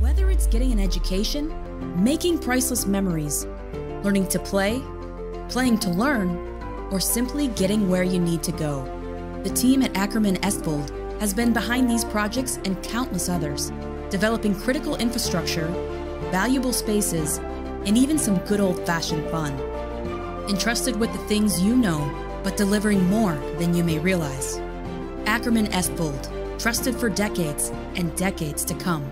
Whether it's getting an education, making priceless memories, learning to play, playing to learn, or simply getting where you need to go, the team at Parshall-Nsp has been behind these projects and countless others, developing critical infrastructure, valuable spaces, and even some good old-fashioned fun. Entrusted with the things you know, but delivering more than you may realize. Parshall-Nsp, trusted for decades and decades to come.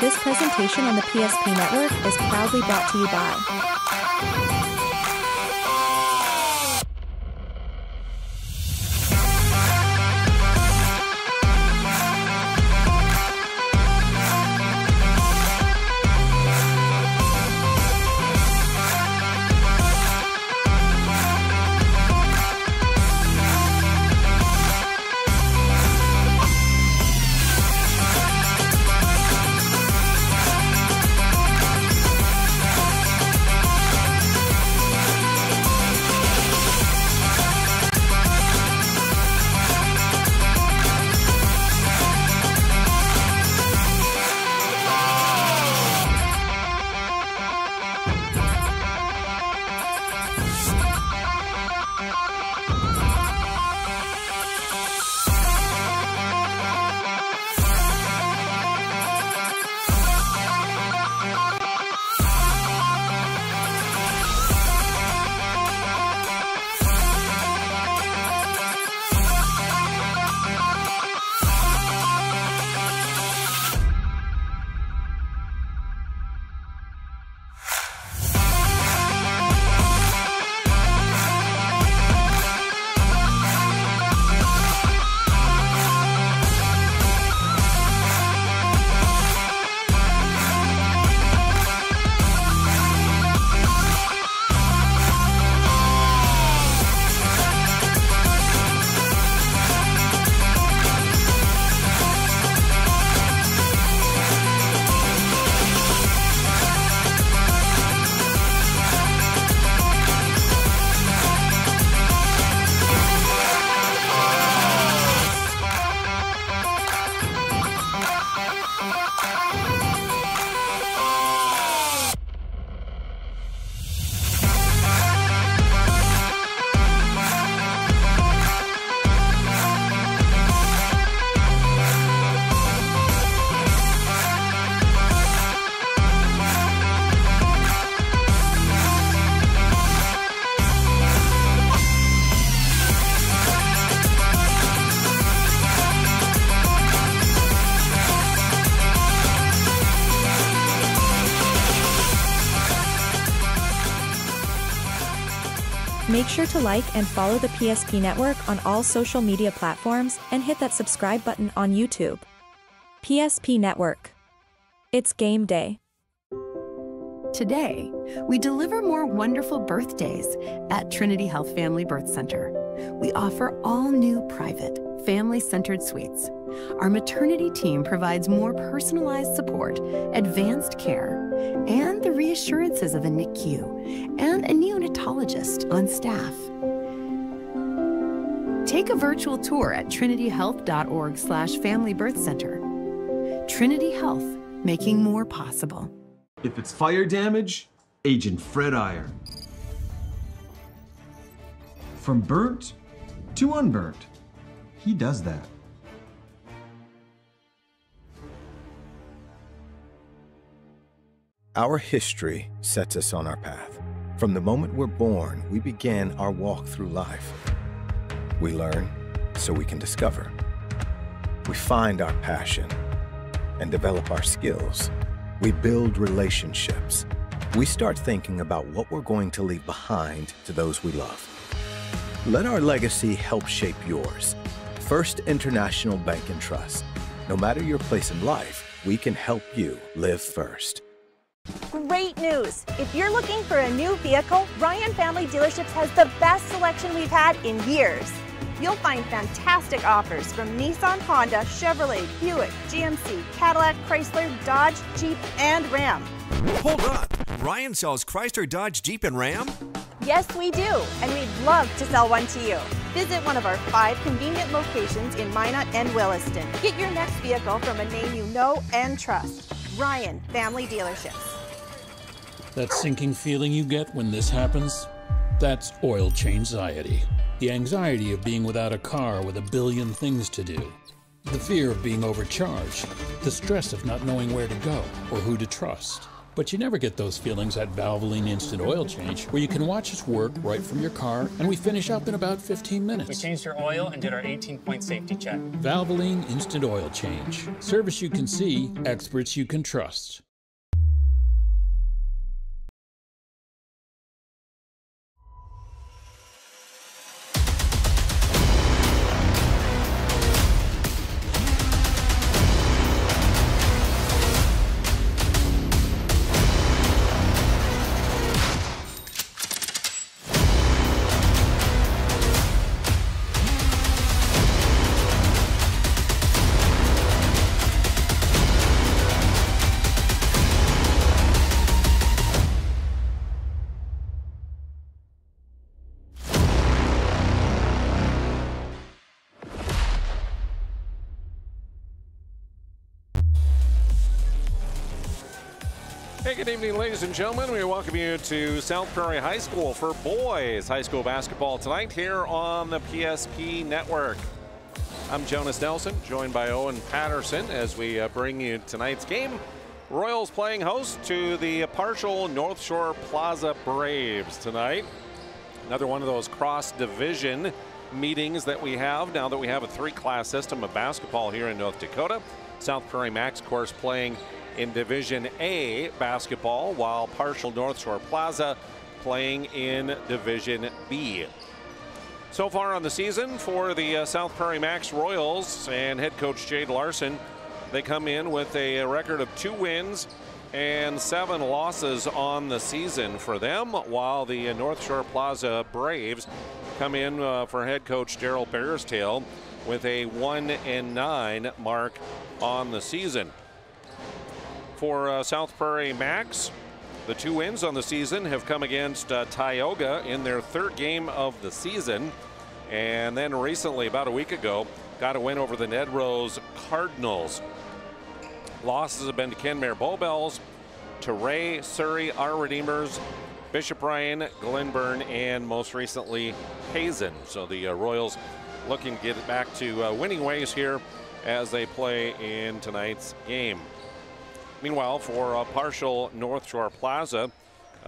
This presentation on the PSP Network is proudly brought to you by Make sure to like and follow the PSP Network on all social media platforms and hit that subscribe button on YouTube. PSP Network. It's game day. Today, we deliver more wonderful birthdays at Trinity Health Family Birth Center. We offer all new private, family-centered suites. Our maternity team provides more personalized support, advanced care, and the reassurances of a NICU and a neonatologist on staff. Take a virtual tour at trinityhealth.org/Family Birth Center. Trinity Health, making more possible. If it's fire damage, Agent Fred Iron. From burnt to unburnt, he does that. Our history sets us on our path. From the moment we're born, we begin our walk through life. We learn so we can discover. We find our passion and develop our skills. We build relationships. We start thinking about what we're going to leave behind to those we love. Let our legacy help shape yours. First International Bank and Trust. No matter your place in life, we can help you live first. Great news! If you're looking for a new vehicle, Ryan Family Dealerships has the best selection we've had in years. You'll find fantastic offers from Nissan, Honda, Chevrolet, Buick, GMC, Cadillac, Chrysler, Dodge, Jeep, and Ram. Hold on! Ryan sells Chrysler, Dodge, Jeep, and Ram? Yes, we do, and we'd love to sell one to you. Visit one of our 5 convenient locations in Minot and Williston. Get your next vehicle from a name you know and trust. Ryan Family Dealerships. That sinking feeling you get when this happens? That's oil change-anxiety. The anxiety of being without a car with a billion things to do. The fear of being overcharged. The stress of not knowing where to go or who to trust. But you never get those feelings at Valvoline Instant Oil Change, where you can watch us work right from your car, and we finish up in about 15 minutes. We changed your oil and did our 18-point safety check. Valvoline Instant Oil Change. Service you can see, experts you can trust. Hey, good evening, ladies and gentlemen. We welcome you to South Prairie High School for boys high school basketball tonight here on the PSP Network. I'm Jonas Nelson, joined by Owen Patterson as we bring you tonight's game. Royals playing host to the Parshall-North Shore Plaza Braves tonight. Another one of those cross-division meetings that we have now that we have a three-class system of basketball here in North Dakota. South Prairie-Max, of course, playing in Division A basketball, while Parshall-North Shore Plaza playing in Division B. So far on the season for the South Prairie-Max Royals and head coach Jade Larson, they come in with a record of 2 wins and 7 losses on the season for them, while the North Shore Plaza Braves come in for head coach Daryl Bearstail with a 1-9 mark on the season. For South Prairie-Max, the 2 wins on the season have come against Tioga in their 3rd game of the season. And then recently, about a week ago, got a win over the Ned Rose Cardinals. Losses have been to Kenmare Bowbells, to Ray, Surrey, Our Redeemers, Bishop Ryan, Glenburn, and most recently Hazen. So the Royals looking to get back to winning ways here as they play in tonight's game. Meanwhile, for Parshall-North Shore Plaza,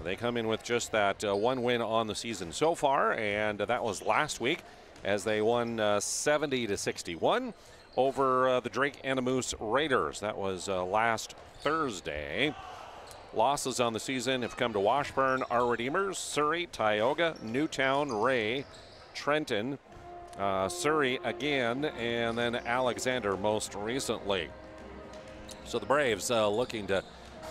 they come in with just that 1 win on the season so far, and that was last week as they won 70-61 over the Drake Anamoose Raiders. That was last Thursday. Losses on the season have come to Washburn, Our Redeemers, Surrey, Tioga, Newtown, Ray, Trenton, Surrey again, and then Alexander most recently. So the Braves looking to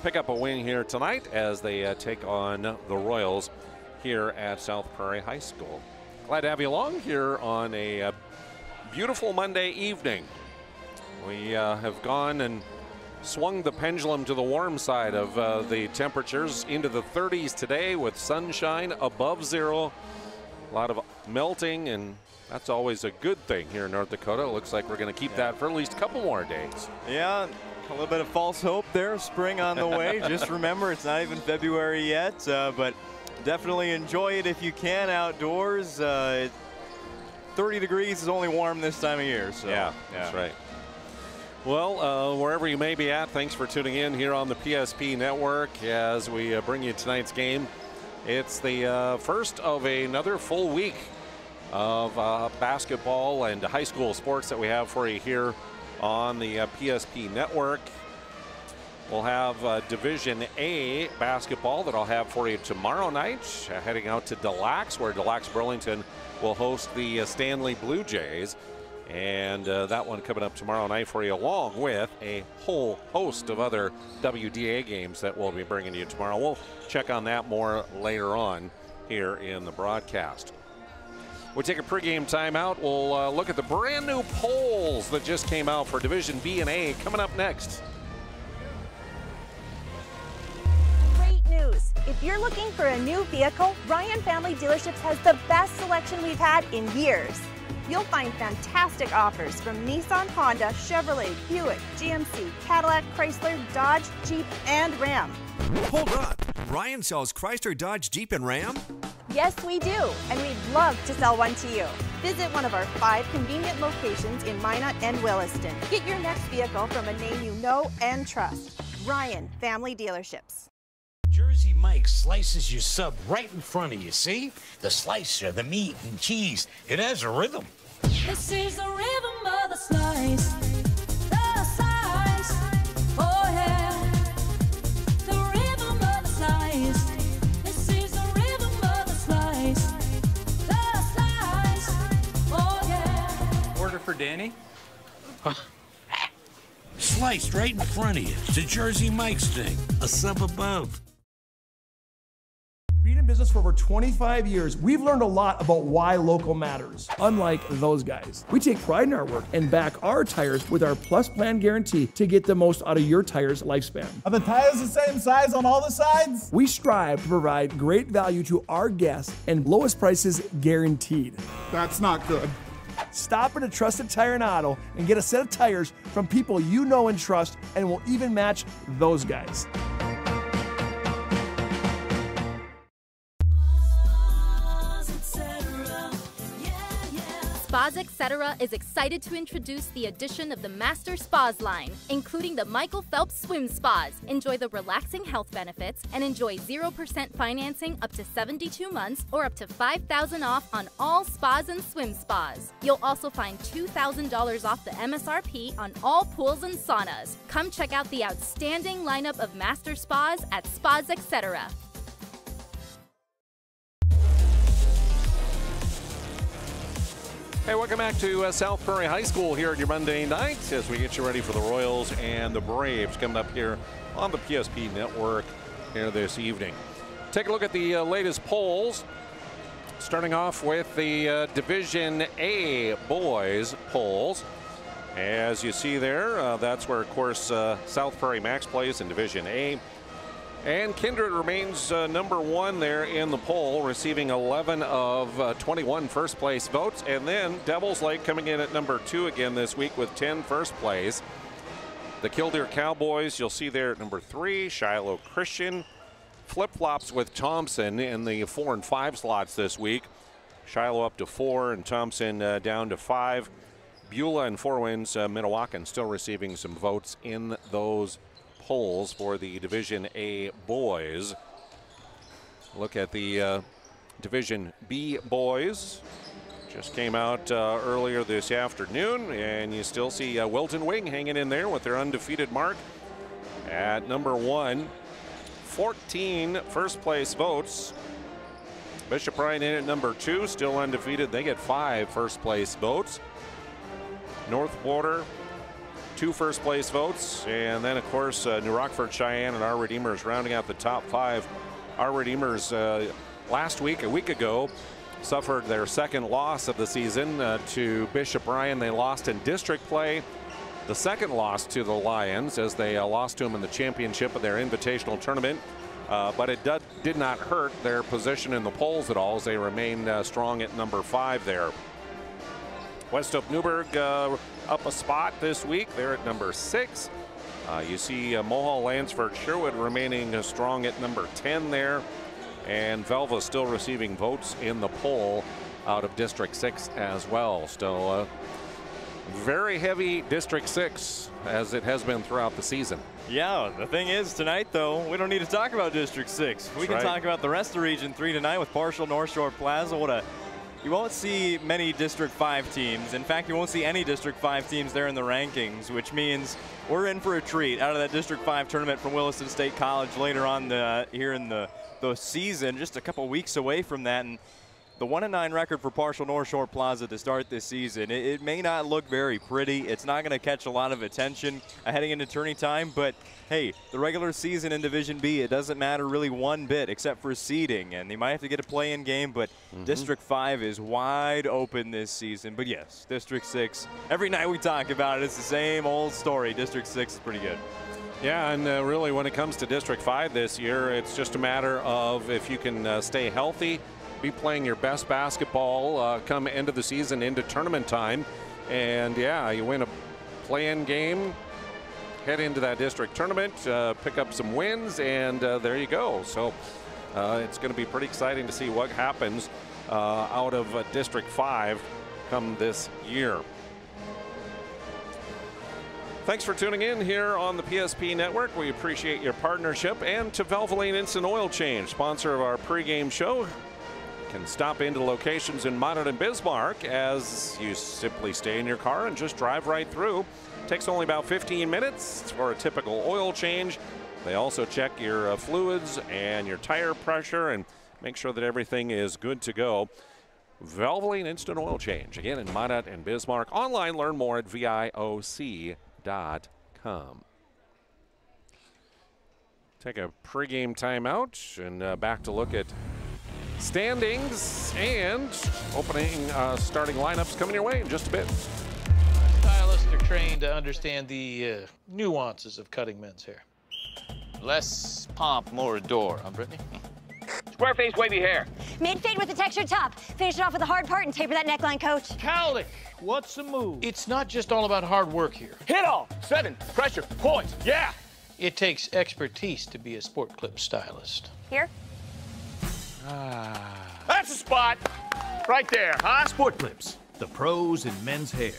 pick up a win here tonight as they take on the Royals here at South Prairie High School. Glad to have you along here on a beautiful Monday evening. We have gone and swung the pendulum to the warm side of the temperatures into the 30s today with sunshine above 0. A lot of melting, and that's always a good thing here in North Dakota. It looks like we're going to keep that for at least a couple more days. Yeah. A little bit of false hope there. Spring on the way. Just remember, it's not even February yet, but definitely enjoy it if you can outdoors. 30 degrees is only warm this time of year. So yeah, that's right. Well, wherever you may be at, thanks for tuning in here on the PSP Network as we bring you tonight's game. It's the first of another full week of basketball and high school sports that we have for you here on the PSP Network. We'll have Division A basketball that I'll have for you tomorrow night, heading out to Des Lacs, where Des Lacs Burlington will host the Stanley Blue Jays. And that one coming up tomorrow night for you, along with a whole host of other WDA games that we'll be bringing you tomorrow. We'll check on that more later on here in the broadcast. We'll take a pregame timeout. We'll look at the brand new polls that just came out for Division B and A coming up next. Great news! If you're looking for a new vehicle, Ryan Family Dealerships has the best selection we've had in years. You'll find fantastic offers from Nissan, Honda, Chevrolet, Buick, GMC, Cadillac, Chrysler, Dodge, Jeep, and Ram. Hold on. Ryan sells Chrysler, Dodge, Jeep, and Ram? Yes, we do, and we'd love to sell one to you. Visit one of our 5 convenient locations in Minot and Williston. Get your next vehicle from a name you know and trust. Ryan Family Dealerships. Jersey Mike slices your sub right in front of you, see? The slicer, the meat and cheese, it has a rhythm. This is the rhythm of the slice. The slice. Oh yeah. The rhythm of the slice. This is the rhythm of the slice. The slice. Oh yeah. Order for Danny? Sliced right in front of you. It's a Jersey Mike's thing. A sub above. Being in business for over 25 years, we've learned a lot about why local matters. Unlike those guys, we take pride in our work and back our tires with our Plus Plan guarantee to get the most out of your tire's lifespan. Are the tires the same size on all the sides? We strive to provide great value to our guests and lowest prices guaranteed. That's not good. Stop at a trusted tire and auto and get a set of tires from people you know and trust, and will even match those guys. Spas Etc. is excited to introduce the addition of the Master Spas line, including the Michael Phelps Swim Spas. Enjoy the relaxing health benefits and enjoy 0% financing up to 72 months or up to $5,000 off on all spas and swim spas. You'll also find $2,000 off the MSRP on all pools and saunas. Come check out the outstanding lineup of Master Spas at Spas Etc. Hey, welcome back to South Prairie High School here at your Monday night as we get you ready for the Royals and the Braves coming up here on the PSP Network here this evening. Take a look at the latest polls. Starting off with the Division A boys polls. As you see there, that's where, of course, South Prairie-Max plays in Division A. And Kindred remains number one there in the poll, receiving 11 of 21 first place votes. And then Devils Lake coming in at number 2 again this week with 10 first place. The Killdeer Cowboys, you'll see there at number 3. Shiloh Christian flip-flops with Thompson in the 4 and 5 slots this week. Shiloh up to 4 and Thompson down to 5. Beulah and Four Winds Minnewacan still receiving some votes in those polls for the Division A boys. Look at the Division B boys. Just came out earlier this afternoon, and you still see Wilton Wing hanging in there with their undefeated mark at number 1. 14 first place votes. Bishop Ryan in at number 2, still undefeated. They get 5 first place votes. North Border, 2 first place votes, and then of course New Rockford, Cheyenne, and Our Redeemers rounding out the top 5. Our Redeemers a week ago, suffered their second loss of the season to Bishop Ryan. They lost in district play. The second loss to the Lions as they lost to them in the championship of their invitational tournament. But it did not hurt their position in the polls at all as they remain strong at number 5 there. West Hope Newburgh up a spot this week. They're at number 6. You see Mohall, Lansford, Sherwood remaining strong at number 10 there. And Velva still receiving votes in the poll out of District 6 as well. Still very heavy District 6 as it has been throughout the season. Yeah, the thing is tonight though, we don't need to talk about District 6. We can talk about the rest of Region 3 tonight with Parshall North Shore Plaza. You won't see many District 5 teams. In fact, you won't see any District 5 teams there in the rankings, which means we're in for a treat out of that District 5 tournament from Williston State College later on here in the season, just a couple weeks away from that. And the 1-9 record for Parshall North Shore Plaza to start this season, it may not look very pretty. It's not going to catch a lot of attention heading into tourney time, but hey, the regular season in Division B, it doesn't matter really one bit except for seeding, and they might have to get a play-in game, but District 5 is wide open this season. But yes, District 6, every night we talk about it, it's the same old story. District 6 is pretty good. Yeah, and really when it comes to District 5 this year, it's just a matter of if you can stay healthy, be playing your best basketball come end of the season into tournament time. And yeah, you win a play-in game, head into that district tournament, pick up some wins, and there you go. So it's going to be pretty exciting to see what happens out of District 5 come this year. Thanks for tuning in here on the PSP Network. We appreciate your partnership, and to Valvoline Instant Oil Change, sponsor of our pregame show. You can stop into locations in Minot and Bismarck as you simply stay in your car and just drive right through. Takes only about 15 minutes for a typical oil change. They also check your fluids and your tire pressure and make sure that everything is good to go. Valvoline Instant Oil Change, again in Minot and Bismarck. Online, learn more at VIOC.com. Take a pregame timeout and back to look at standings and opening starting lineups coming your way in just a bit. Stylists are trained to understand the nuances of cutting men's hair. Less pomp, more adore, huh, Brittany? Square face, wavy hair. Mid-fade with a textured top. Finish it off with a hard part and taper that neckline, coach. Cowlick, what's the move? It's not just all about hard work here. Hit all. 7, pressure, points, yeah! It takes expertise to be a sport clip stylist. Here? That's the spot! Right there, huh? Sport Clips, the pros in men's hair.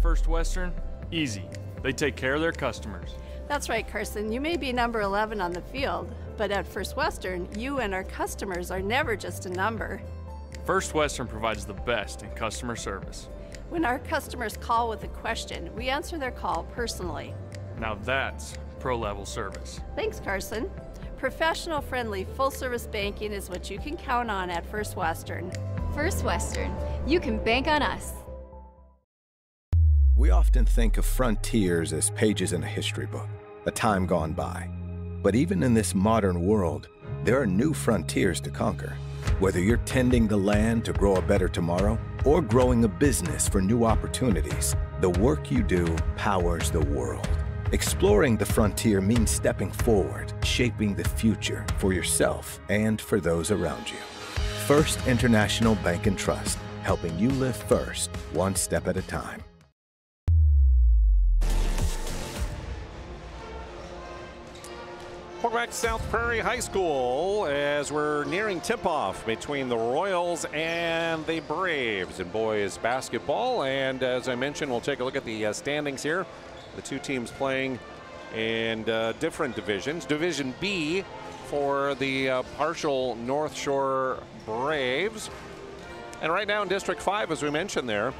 First Western? Easy. They take care of their customers. That's right, Carson. You may be number 11 on the field, but at First Western, you and our customers are never just a number. First Western provides the best in customer service. When our customers call with a question, we answer their call personally. Now that's pro-level service. Thanks, Carson. Professional, friendly, full-service banking is what you can count on at First Western. First Western. You can bank on us. We often think of frontiers as pages in a history book, a time gone by. But even in this modern world, there are new frontiers to conquer. Whether you're tending the land to grow a better tomorrow or growing a business for new opportunities, the work you do powers the world. Exploring the frontier means stepping forward, shaping the future for yourself and for those around you. First International Bank and Trust, helping you live first, one step at a time. Welcome back to South Prairie High School as we're nearing tip-off between the Royals and the Braves in boys basketball. And as I mentioned, we'll take a look at the standings here. The two teams playing in different divisions. Division B for the Parshall North Shore Braves. And right now in District 5, as we mentioned there,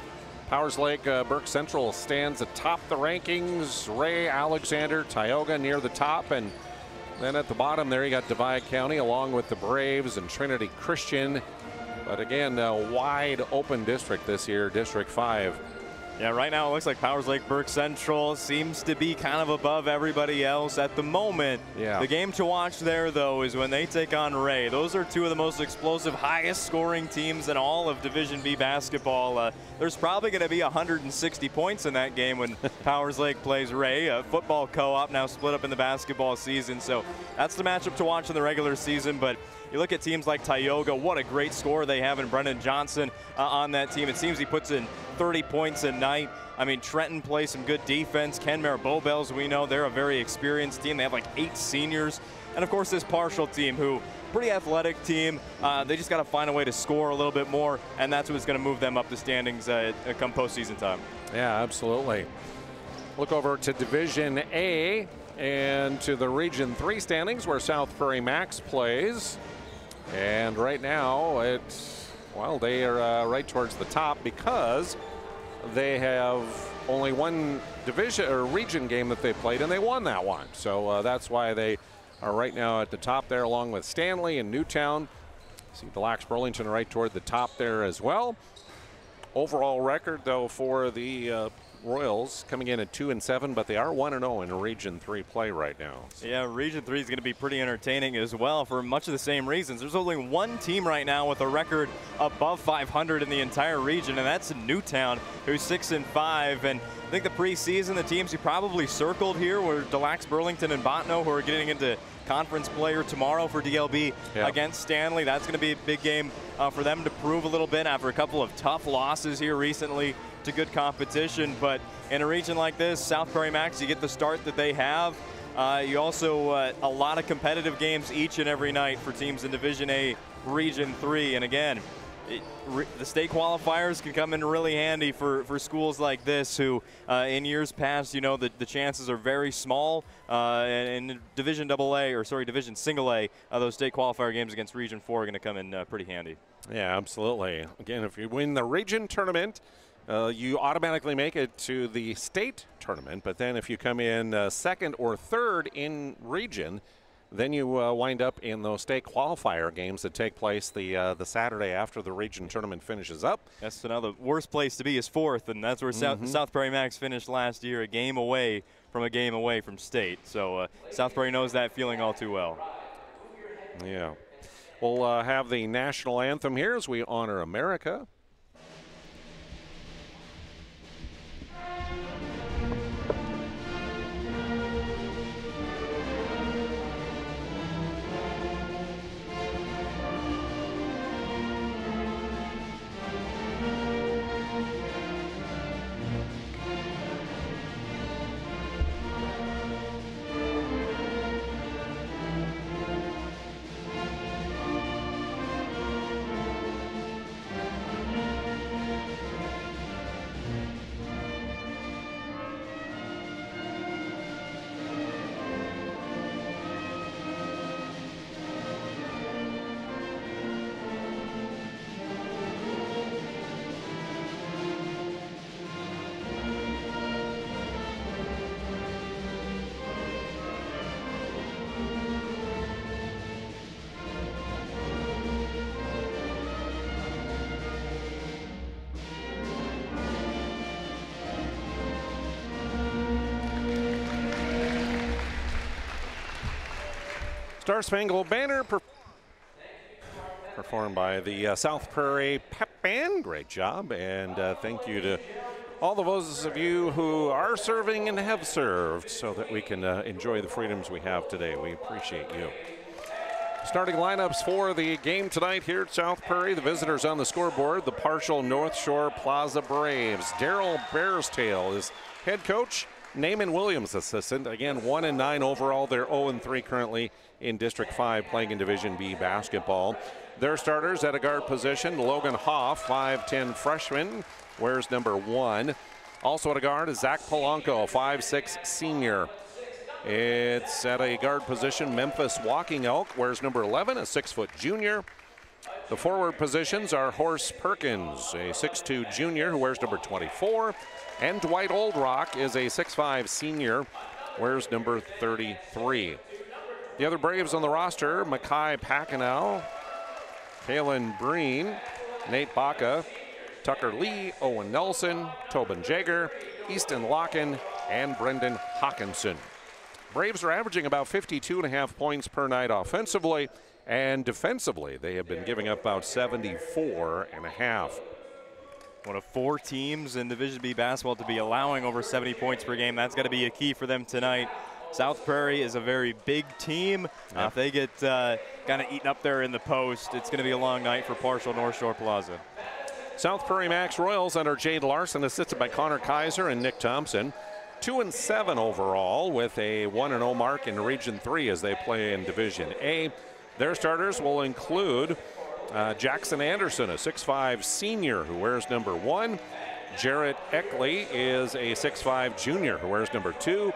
Powers Lake Burke Central stands atop the rankings. Ray, Alexander, Tioga near the top, and then at the bottom there you got Divide County along with the Braves and Trinity Christian. But again, a wide open district this year, District 5. Yeah, right now it looks like Powers Lake Burke Central seems to be kind of above everybody else at the moment. Yeah. The game to watch there, though, is when they take on Ray. Those are two of the most explosive, highest scoring teams in all of Division B basketball. There's probably going to be 160 points in that game when Powers Lake plays Ray. Football co-op now split up in the basketball season, so that's the matchup to watch in the regular season. But you look at teams like Tioga, what a great score they have in Brendan Johnson on that team. It seems he puts in 30 points a night. I mean, Trenton plays some good defense. Kenmare Bowbells, we know they're a very experienced team. They have like 8 seniors. And of course, this Parshall team, who pretty athletic team. They just got to find a way to score a little bit more, and that's what's going to move them up the standings come postseason time. Yeah, absolutely. Look over to Division A and to the Region 3 standings where South Prairie-Max plays. And right now, well, they are right towards the top because they have only one division or region game that they played, and they won that one. So that's why they are right now at the top there, along with Stanley and Newtown. See the Lax Burlington right toward the top there as well. Overall record, though, for the Royals coming in at 2-7, but they are 1-0 in Region 3 play right now. So. Yeah, Region 3 is going to be pretty entertaining as well for much of the same reasons. There's only one team right now with a record above 500 in the entire region, and that's Newtown, who's 6-5. And I think the preseason, the teams you probably circled here were Delax, Burlington, and Botno, who are getting into conference player tomorrow for DLB against Stanley. That's going to be a big game for them to prove a little bit after a couple of tough losses here recently to good competition. But in a region like this, South Prairie-Max, you get the start that they have. You also a lot of competitive games each and every night for teams in Division A, Region 3. And again, the state qualifiers can come in really handy for schools like this who in years past, you know, the chances are very small. And in Division AA, or sorry, Division Single A, those state qualifier games against Region 4 are going to come in pretty handy. Yeah, absolutely. Again, if you win the region tournament, you automatically make it to the state tournament. But then if you come in second or third in region, then you wind up in those state qualifier games that take place the Saturday after the region tournament finishes up. Yes, so now the worst place to be is fourth, and that's where South Prairie-Max finished last year, a game away from state. So South Prairie knows that feeling all too well. Yeah. We'll have the national anthem here as we honor America. Star Spangled Banner performed by the South Prairie Pep Band. Great job, and thank you to all of those of you who are serving and have served so that we can enjoy the freedoms we have today. We appreciate you. Starting lineups for the game tonight here at South Prairie. The visitors on the scoreboard, the Parshall North Shore Plaza Braves. Daryl Bearstail is head coach. Naaman Williams assistant. Again, 1-9 overall. They're 0-3 currently in District 5 playing in Division B basketball. Their starters at a guard position, Logan Hoff, 5'10 freshman, wears number 1. Also at a guard is Zach Polanco, 5'6 senior. It's at a guard position, Memphis Walking Elk, wears number 11, a 6-foot junior. The forward positions are Horse Perkins, a 6'2 junior who wears number 24. And Dwight Oldrock is a 6'5 senior, wears number 33. The other Braves on the roster, Makai Packenow, Kalen Breen, Nate Baca, Tucker Lee, Owen Nelson, Tobin Jager, Easton Locken, and Brendan Hawkinson. Braves are averaging about 52.5 points per night offensively, and defensively they have been giving up about 74.5. One of 4 teams in Division B basketball to be allowing over 70 points per game. That's got to be a key for them tonight. South Prairie is a very big team. If they get kind of eaten up there in the post, it's going to be a long night for Parshall North Shore Plaza. South Prairie-Max Royals under Jade Larson, assisted by Connor Kaiser and Nick Thompson. 2-7 overall with a 1-0 mark in Region 3 as they play in Division A. Their starters will include Jackson Anderson, a 6'5 senior who wears number 1. Jarrett Eckley is a 6'5 junior who wears number 2.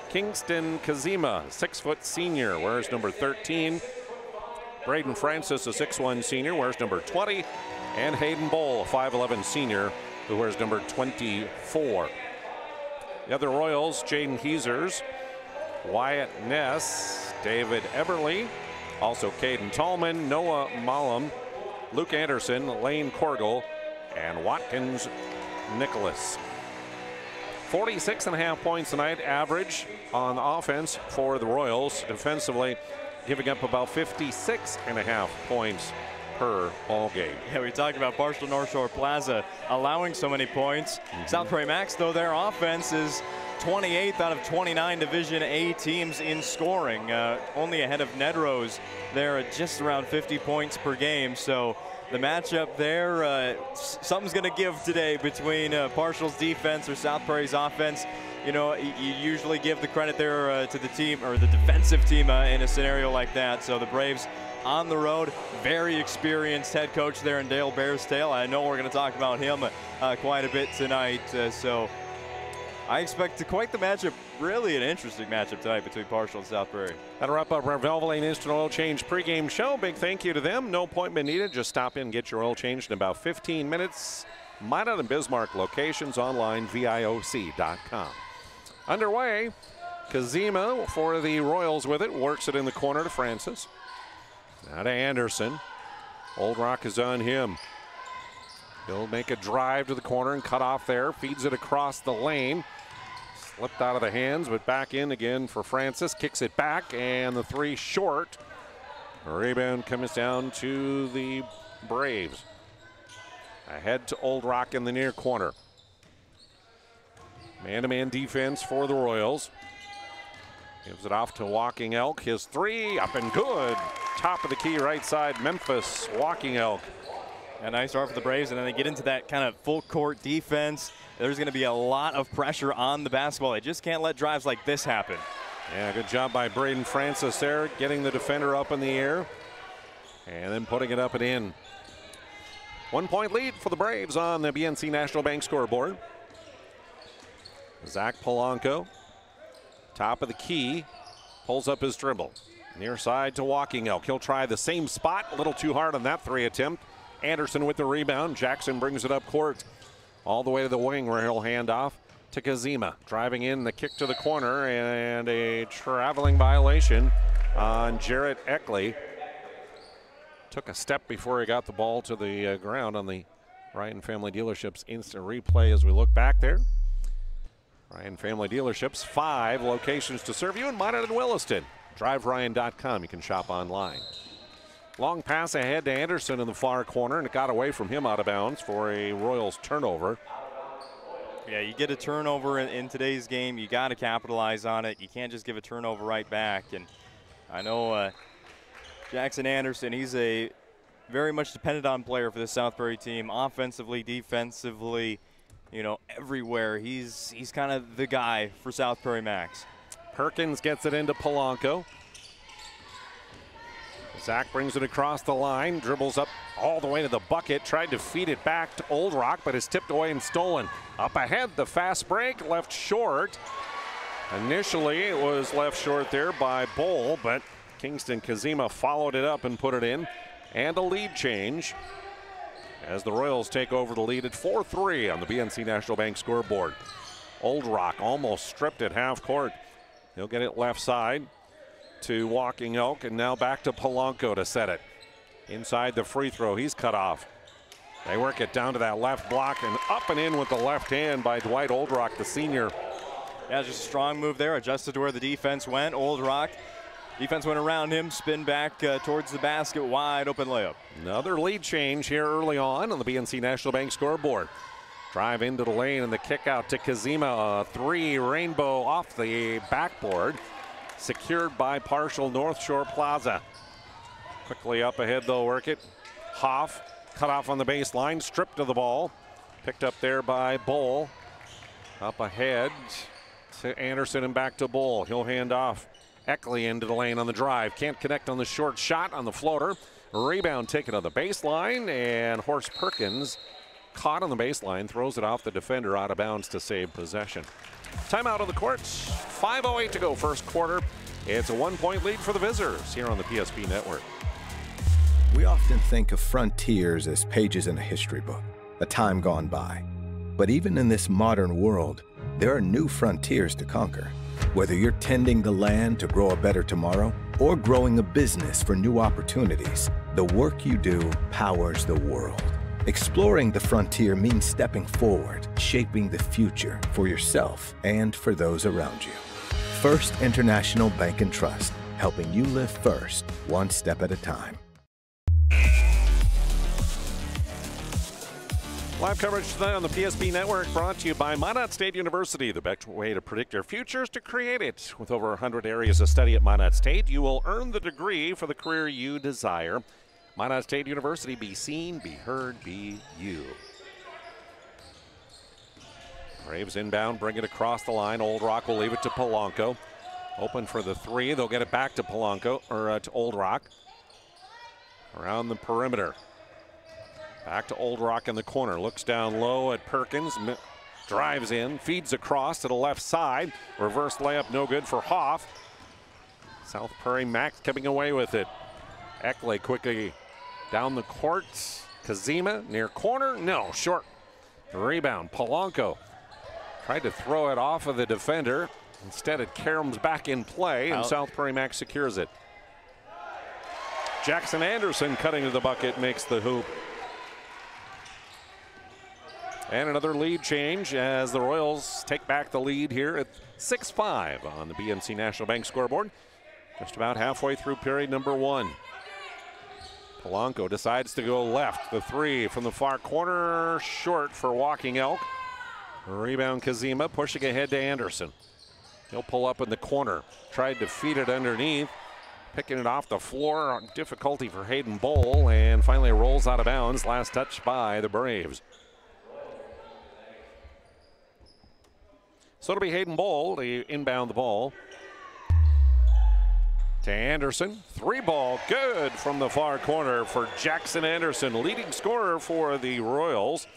Kingston Kazima, 6-foot senior, wears number 13. Braden Francis, a 6'1 senior, wears number 20. And Hayden Bowl, a 5'11 senior, who wears number 24. The other Royals, Jaden Heesers, Wyatt Ness, David Eberly, also Caden Tallman, Noah Malum, Luke Anderson, Lane Corgel, and Watkins Nicholas. 46.5 points tonight, average on offense for the Royals. Defensively, giving up about 56.5 points per ball game. Yeah, we talked about Parshall-North Shore Plaza allowing so many points. South Prairie-Max, though, their offense is 28th out of 29 Division A teams in scoring, only ahead of Nedrose. They're at just around 50 points per game. So the matchup there, something's going to give today between Parshall's defense or South Prairie's offense. You know, you usually give the credit there to the team or the defensive team in a scenario like that. So the Braves on the road, very experienced head coach there in Dale Bearstail. I know we're going to talk about him quite a bit tonight. So I expect quite the matchup, really an interesting matchup tonight between Parshall and South Prairie. That'll wrap up our Valvoline Instant Oil Change pregame show. Big thank you to them. No appointment needed. Just stop in and get your oil changed in about 15 minutes. Minot and Bismarck locations online, VIOC.com. Underway, Kazima for the Royals with it. Works it in the corner to Francis. Now to Anderson. Old Rock is on him. He'll make a drive to the corner and cut off there. Feeds it across the lane. Slipped out of the hands, but back in again for Francis. Kicks it back, and the three short. A rebound comes down to the Braves. Ahead to Old Rock in the near corner. Man-to-man defense for the Royals. Gives it off to Walking Elk. His three up and good. Top of the key right side, Memphis. Walking Elk. A nice start for the Braves, and then they get into that kind of full court defense. There's going to be a lot of pressure on the basketball. They just can't let drives like this happen. Yeah, good job by Braden Francis there, getting the defender up in the air and then putting it up and in. 1 point lead for the Braves on the BNC National Bank scoreboard. Zach Polanco, top of the key, pulls up his dribble. Near side to Walking Elk. He'll try the same spot, a little too hard on that three attempt. Anderson with the rebound. Jackson brings it up court all the way to the wing where he'll hand off to Kazima. Driving in, the kick to the corner, and a traveling violation on Jarrett Eckley. Took a step before he got the ball to the ground on the Ryan Family Dealerships instant replay as we look back there. Ryan Family Dealerships, 5 locations to serve you in Minot and Williston. DriveRyan.com, you can shop online. Long pass ahead to Anderson in the far corner, and it got away from him out of bounds for a Royals turnover. Yeah, you get a turnover in today's game, you got to capitalize on it. You can't just give a turnover right back. And I know Jackson Anderson, he's a very much dependent on player for the South Prairie team, offensively, defensively, you know, everywhere. He's kind of the guy for South Prairie-Max. Perkins gets it into Polanco. Zach brings it across the line, dribbles up all the way to the bucket, tried to feed it back to Old Rock, but is tipped away and stolen. Up ahead, the fast break, left short. Initially, it was left short there by Bowl, but Kingston Kazima followed it up and put it in. And a lead change as the Royals take over the lead at 4-3 on the BNC National Bank scoreboard. Old Rock almost stripped at half court. He'll get it left side to Walking Elk, and now back to Polanco to set it. Inside the free throw, he's cut off. They work it down to that left block and up and in with the left hand by Dwight Old Rock, the senior. Yeah, just a strong move there, adjusted to where the defense went. Old Rock, defense went around him, spin back towards the basket, wide open layup. Another lead change here early on the BNC National Bank scoreboard. Drive into the lane and the kick out to Kazima. A three rainbow off the backboard. Secured by Parshall-North Shore Plaza. Quickly up ahead, they'll work it. Hoff cut off on the baseline, stripped of the ball. Picked up there by Bowl. Up ahead to Anderson and back to Bowl. He'll hand off. Eckley into the lane on the drive. Can't connect on the short shot on the floater. Rebound taken on the baseline, and Horst Perkins caught on the baseline, throws it off the defender out of bounds to save possession. Timeout on the courts. 5:08 to go first quarter. It's a 1 point lead for the visitors here on the PSP Network. We often think of frontiers as pages in a history book, a time gone by. But even in this modern world, there are new frontiers to conquer. Whether you're tending the land to grow a better tomorrow or growing a business for new opportunities, the work you do powers the world. Exploring the frontier means stepping forward, shaping the future for yourself and for those around you. First International Bank and Trust, helping you live first, one step at a time. Live coverage tonight on the PSP Network, brought to you by Minot State University. The best way to predict your future is to create it. With over 100 areas of study at Minot State, you will earn the degree for the career you desire. Minot State University, be seen, be heard, be you. Braves inbound, bring it across the line. Old Rock will leave it to Polanco. Open for the three. They'll get it back to Polanco, or to Old Rock. Around the perimeter. Back to Old Rock in the corner. Looks down low at Perkins. Drives in. Feeds across to the left side. Reverse layup no good for Hoff. South Prairie-Max coming away with it. Eckley quickly down the court. Kazima near corner. No, short. Rebound. Polanco tried to throw it off of the defender. Instead, it caroms back in play, and South Prairie-Max secures it. Jackson Anderson cutting to the bucket makes the hoop. And another lead change as the Royals take back the lead here at 6-5 on the BNC National Bank scoreboard. Just about halfway through period number 1. Polanco decides to go left. The three from the far corner, short for Walking Elk. Rebound Kazima, pushing ahead to Anderson. He'll pull up in the corner. Tried to feed it underneath. Picking it off the floor. Difficulty for Hayden Bowl, and finally rolls out of bounds. Last touch by the Braves. So it'll be Hayden Bowl to inbound the ball. To Anderson. Three ball good from the far corner for Jackson Anderson. Leading scorer for the Royals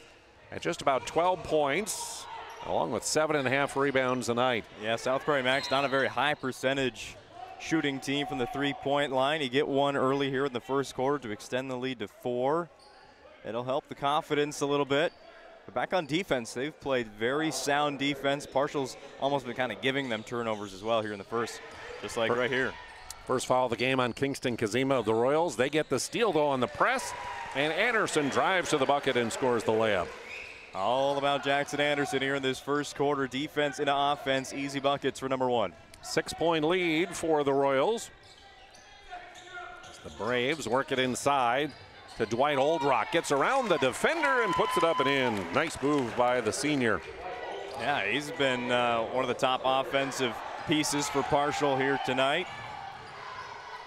at just about 12 points, along with 7.5 rebounds a night. Yeah, South Prairie-Max not a very high percentage shooting team from the three-point line. You get one early here in the first quarter to extend the lead to 4. It'll help the confidence a little bit. But back on defense, they've played very sound defense. Parshall's almost been kind of giving them turnovers as well here in the first, just like right here. First foul of the game on Kingston Kazima of the Royals. They get the steal, though, on the press, and Anderson drives to the bucket and scores the layup. All about Jackson Anderson here in this first quarter. Defense into offense, easy buckets for number 1. 6-point lead for the Royals. The Braves work it inside to Dwight Oldrock. Gets around the defender and puts it up and in. Nice move by the senior. Yeah, he's been one of the top offensive pieces for Parshall here tonight.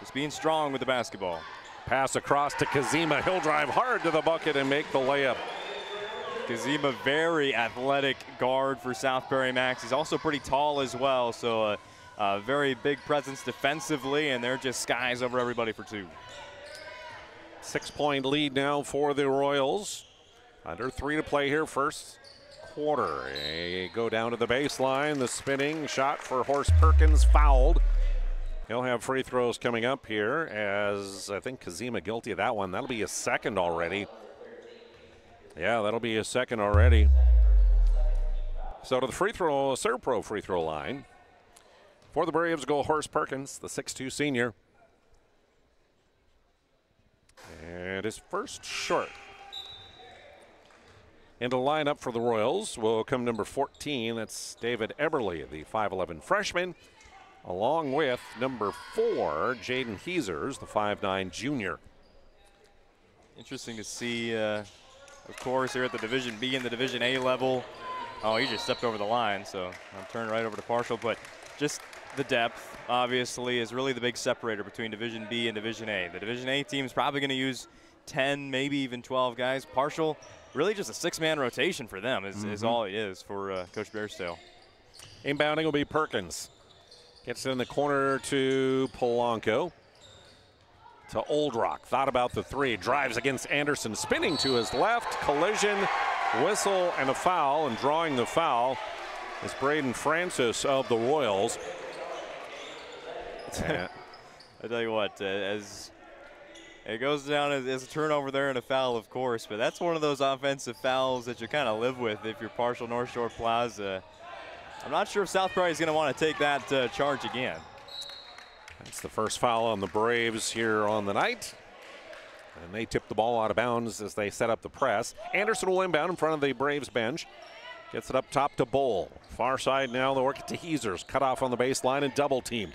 Just being strong with the basketball. Pass across to Kazima. He'll drive hard to the bucket and make the layup. Kazima, very athletic guard for South Prairie-Max. He's also pretty tall as well, so a very big presence defensively, and they're just skies over everybody for 2. 6-point lead now for the Royals. Under 3 to play here, first quarter. They go down to the baseline. The spinning shot for Horst Perkins fouled. He'll have free throws coming up here, as I think Kazima guilty of that one. That'll be a second already. Yeah, that'll be a second already. So to the free throw, Serpro free throw line. For the Braves go Horst Perkins, the 6'2 senior. And his first short. Into the lineup for the Royals will come number 14. That's David Eberle, the 5'11 freshman, along with number 4, Jaden Heesers, the 5'9 junior. Interesting to see, of course, here at the Division B and the Division A level. Oh, he just stepped over the line, so I'll turn right over to Parshall. But just the depth, obviously, is really the big separator between Division B and Division A. The Division A team is probably going to use 10, maybe even 12 guys. Parshall, really just a 6-man rotation for them is all it is for Coach Bairstow. Inbounding will be Perkins. Gets it in the corner to Polanco. To Oldrock. Thought about the 3. Drives against Anderson. Spinning to his left. Collision, whistle, and a foul. And drawing the foul is Braden Francis of the Royals. I tell you what, as it goes down as a turnover there and a foul, of course, but that's one of those offensive fouls that you kind of live with if you're Parshall North Shore Plaza. I'm not sure if South Prairie is going to want to take that charge again. That's the first foul on the Braves here on the night. And they tip the ball out of bounds as they set up the press. Anderson will inbound in front of the Braves bench. Gets it up top to Bull. Far side now, they'll work it to Heesers. Cut off on the baseline and double teamed.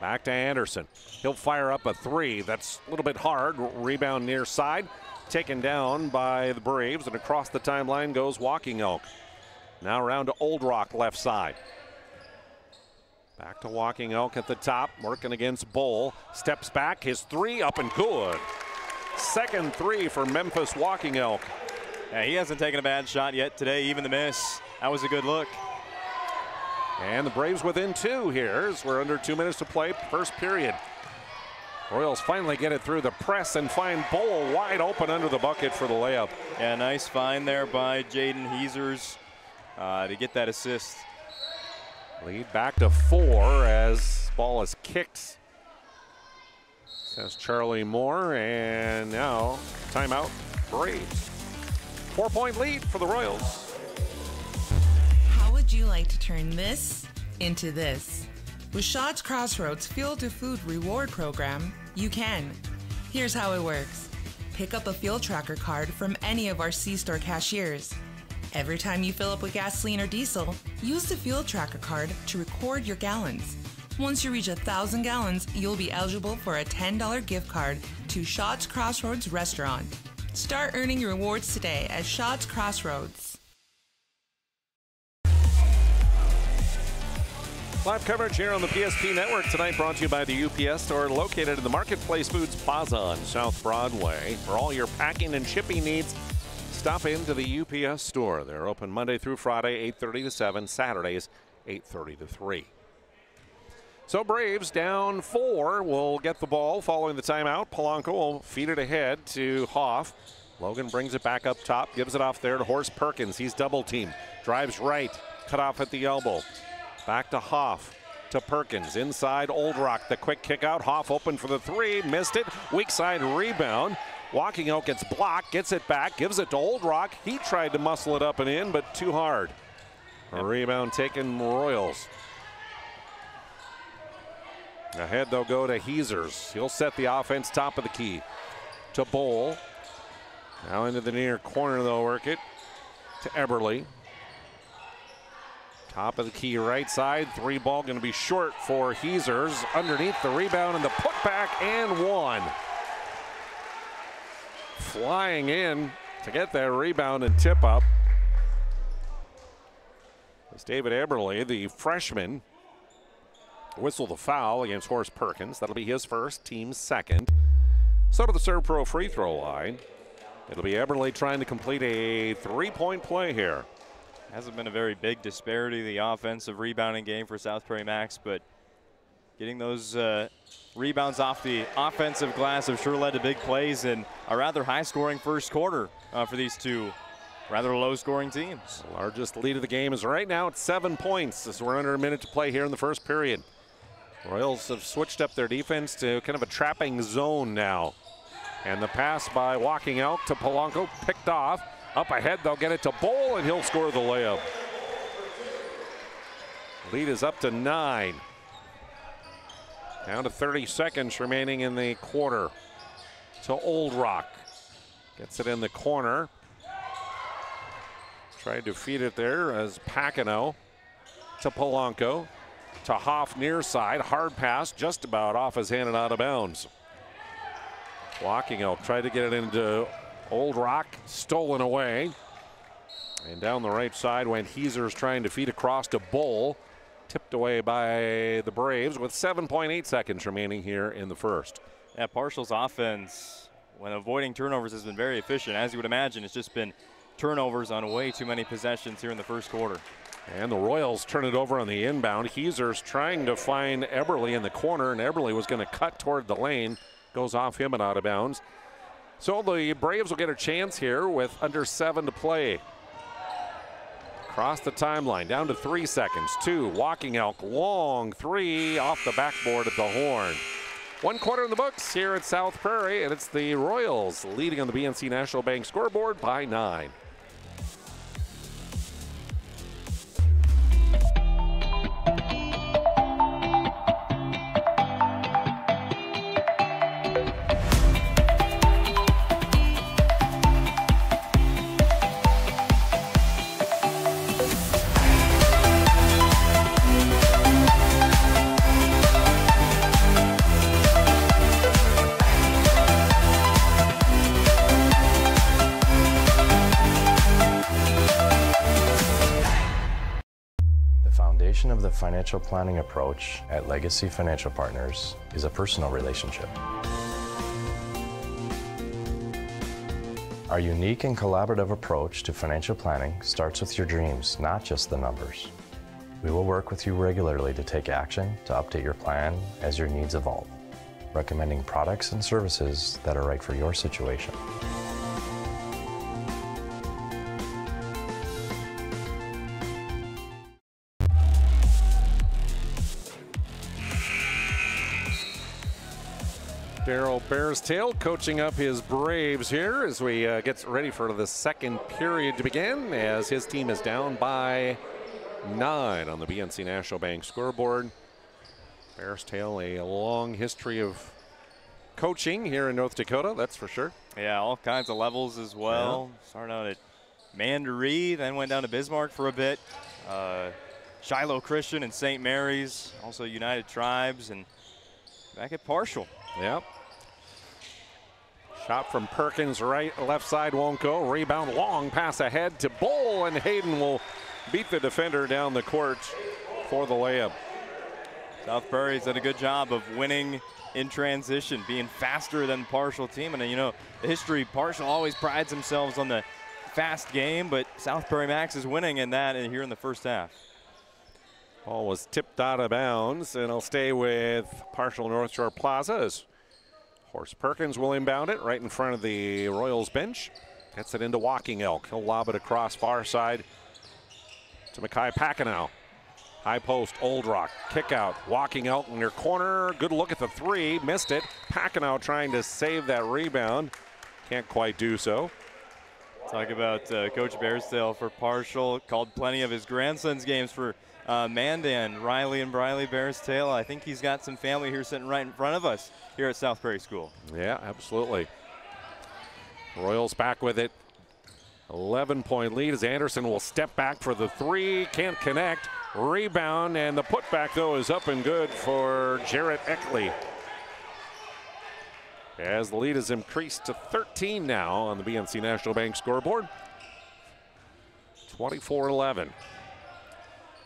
Back to Anderson. He'll fire up a three. That's a little bit hard. Rebound near side. Taken down by the Braves, and across the timeline goes Walking Elk. Now around to Old Rock left side. Back to Walking Elk at the top, working against Bull. Steps back, his three up and good. Second three for Memphis Walking Elk. Yeah, he hasn't taken a bad shot yet today, even the miss. That was a good look. And the Braves within two here as we're under 2 minutes to play, first period. Royals finally get it through the press and find Bull wide open under the bucket for the layup. Yeah, nice find there by Jaden Heesers to get that assist. Lead back to 4 as ball is kicked. Says Charlie Moore, and now timeout Braves. 4-point lead for the Royals. How would you like to turn this into this? With Shaw's Crossroads Fuel to Food Reward Program, you can. Here's how it works. Pick up a fuel tracker card from any of our C-store cashiers. Every time you fill up with gasoline or diesel, use the fuel tracker card to record your gallons. Once you reach 1,000 gallons, you'll be eligible for a $10 gift card to Shaw's Crossroads Restaurant. Start earning your rewards today at Shaw's Crossroads. Live coverage here on the PSP Network tonight, brought to you by the UPS Store, located in the Marketplace Foods Plaza on South Broadway. For all your packing and shipping needs, stop into the UPS Store. They're open Monday through Friday, 8:30 to 7, Saturdays, 8:30 to 3. So Braves down 4 will get the ball following the timeout. Polanco will feed it ahead to Hoff. Logan brings it back up top, gives it off there to Horst Perkins. He's double teamed, drives right, cut off at the elbow. Back to Hoff, to Perkins, inside Old Rock, the quick kick out. Hoff open for the three, missed it, weak side rebound. Walking Elk gets blocked, gets it back, gives it to Old Rock. He tried to muscle it up and in, but too hard. A rebound taken Royals. Ahead they'll go to Heesers. He'll set the offense top of the key. To Bowl. Now into the near corner they'll work it. To Eberle. Top of the key right side. Three ball going to be short for Heesers. Underneath the rebound and the putback and one. Flying in to get that rebound and tip up. It's David Eberle, the freshman. Whistle the foul against Horst Perkins. That'll be his first, team's second. So to the Serve Pro free throw line. It'll be Eberle trying to complete a three-point play here. Hasn't been a very big disparity in the offensive rebounding game for South Prairie-Max, but getting those rebounds off the offensive glass have sure led to big plays and a rather high-scoring first quarter for these two rather low-scoring teams. The largest lead of the game is right now at 7 points as we're under a minute to play here in the first period. Royals have switched up their defense to kind of a trapping zone now. And the pass by Walking Elk to Polanco, picked off. Up ahead, they'll get it to Bowl, and he'll score the layup. Lead is up to 9. Down to 30 seconds remaining in the quarter. To Old Rock. Gets it in the corner. Tried to feed it there as Pacino to Polanco. To Hoff near side. Hard pass, just about off his hand and out of bounds. Walking Elk tried to get it into Old Rock, stolen away. And down the right side went Heesers trying to feed across to Bull. Tipped away by the Braves with 7.8 seconds remaining here in the first. Yeah, Parshall's offense, when avoiding turnovers, has been very efficient. As you would imagine, it's just been turnovers on way too many possessions here in the first quarter. And the Royals turn it over on the inbound. Heesers trying to find Eberle in the corner, and Eberle was going to cut toward the lane. Goes off him and out of bounds. So the Braves will get a chance here with under 7 to play. Across the timeline, down to 3 seconds. 2, Walking Elk, long 3 off the backboard at the horn. 1 quarter in the books here at South Prairie, and it's the Royals leading on the BNC National Bank scoreboard by 9. financial planning approach at Legacy Financial Partners is a personal relationship. Our unique and collaborative approach to financial planning starts with your dreams, not just the numbers. We will work with you regularly to take action to update your plan as your needs evolve, recommending products and services that are right for your situation. Darryl Bearstail coaching up his Braves here as we get ready for the second period to begin, as his team is down by 9 on the BNC National Bank scoreboard. Bearstail, a long history of coaching here in North Dakota, that's for sure. Yeah, all kinds of levels as well. Yeah. Started out at Mandaree, then went down to Bismarck for a bit. Shiloh Christian and St. Mary's, also United Tribes, and back at Parshall. Yep. Shot from Perkins, left side won't go. Rebound, long pass ahead to Bull, and Hayden will beat the defender down the court for the layup. South Prairie's done a good job of winning in transition, being faster than the Parshall team. And you know, the history, Parshall always prides themselves on the fast game, but South Prairie-Max is winning in that here in the first half. Ball was tipped out of bounds, and it'll stay with Parshall North Shore Plaza as Horace Perkins will inbound it right in front of the Royals bench. Gets it into Walking Elk. He'll lob it across far side to Mackay Packenow. High post, Old Rock, kick out. Walking Elk in their corner. Good look at the three, missed it. Packenow trying to save that rebound. Can't quite do so. Talk about Coach Bearstail for Parshall. Called plenty of his grandson's games for Mandan, Riley and Briley Bearstail. I think he's got some family here sitting right in front of us here at South Prairie School. Yeah, absolutely. Royals back with it. 11-point lead as Anderson will step back for the three. Can't connect. Rebound, and the putback, though, is up and good for Jarrett Eckley. As the lead is increased to 13 now on the BNC National Bank scoreboard. 24-11.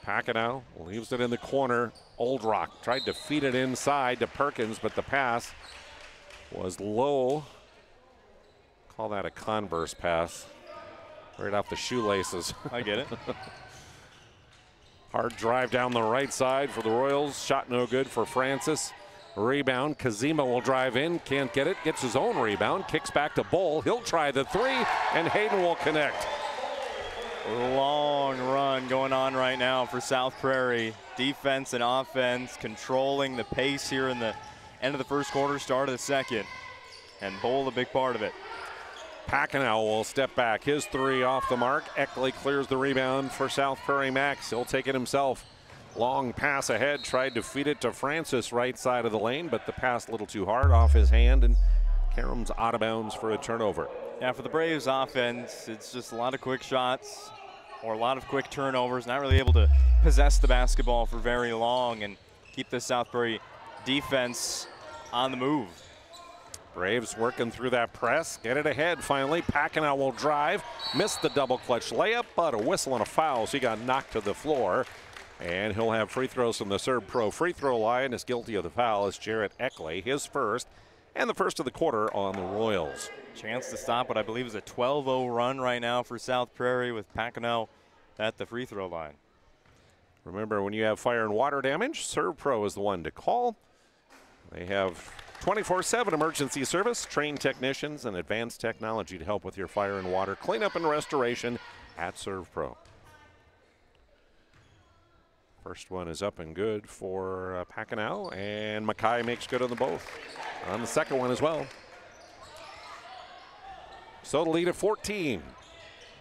Packenow leaves it in the corner. Old Rock tried to feed it inside to Perkins, but the pass was low. Call that a Converse pass. Right off the shoelaces. I get it. Hard drive down the right side for the Royals. Shot no good for Francis. Rebound. Kazima will drive in. Can't get it. Gets his own rebound. Kicks back to Bull. He'll try the three, and Hayden will connect. Long run going on right now for South Prairie. Defense and offense controlling the pace here in the end of the first quarter, start of the second. And Bull a big part of it. Packenow will step back. His three off the mark. Eckley clears the rebound for South Prairie-Max. He'll take it himself. Long pass ahead. Tried to feed it to Francis right side of the lane, but the pass a little too hard off his hand, and Karem's out of bounds for a turnover. Yeah, for the Braves offense, it's just a lot of quick shots or a lot of quick turnovers. Not really able to possess the basketball for very long and keep the South Prairie defense on the move. Braves working through that press. Get it ahead finally. Packenow will drive. Missed the double clutch layup, but a whistle and a foul, so he got knocked to the floor. And he'll have free throws from the Serb Pro free throw line. Is guilty of the foul is Jarrett Eckley, his first, and the first of the quarter on the Royals. Chance to stop what I believe is a 12-0 run right now for South Prairie with Packenow at the free throw line. Remember, when you have fire and water damage, Serb Pro is the one to call. They have 24/7 emergency service, trained technicians, and advanced technology to help with your fire and water cleanup and restoration at Serve Pro. First one is up and good for Packenow, and Mackay makes good on the both. On the second one as well. So the lead at 14.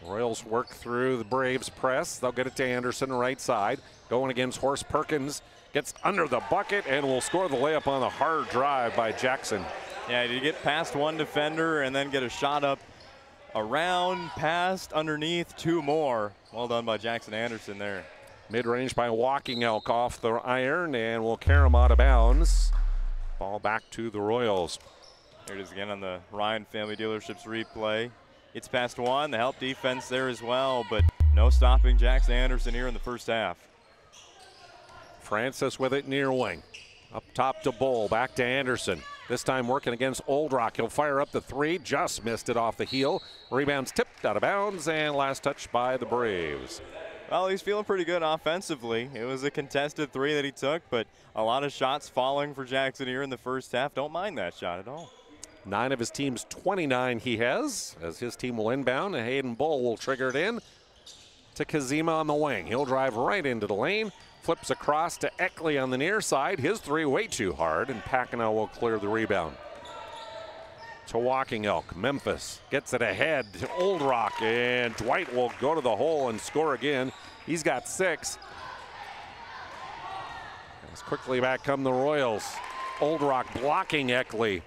Royals work through the Braves press. They'll get it to Anderson, right side. Going against Horace Perkins. Gets under the bucket and will score the layup on a hard drive by Jackson. Yeah, you get past one defender and then get a shot up around, past, underneath, two more. Well done by Jackson Anderson there. Mid-range by Walking Elk off the iron and will carry him out of bounds. Ball back to the Royals. There it is again on the Ryan Family Dealerships replay. It's past one, the help defense there as well, but no stopping Jackson Anderson here in the first half. Francis with it near wing. Up top to Bull, back to Anderson. This time working against Old Rock. He'll fire up the three, just missed it off the heel. Rebound's tipped out of bounds, and last touch by the Braves. Well, he's feeling pretty good offensively. It was a contested three that he took, but a lot of shots falling for Jackson here in the first half. Don't mind that shot at all. 9 of his team's 29 he has, as his team will inbound, and Hayden Bull will trigger it in to Kazima on the wing. He'll drive right into the lane, flips across to Eckley on the near side. His three way too hard, and Packenow will clear the rebound. To Walking Elk, Memphis gets it ahead to Old Rock, and Dwight will go to the hole and score again. He's got 6. As quickly back come the Royals. Old Rock blocking Eckley.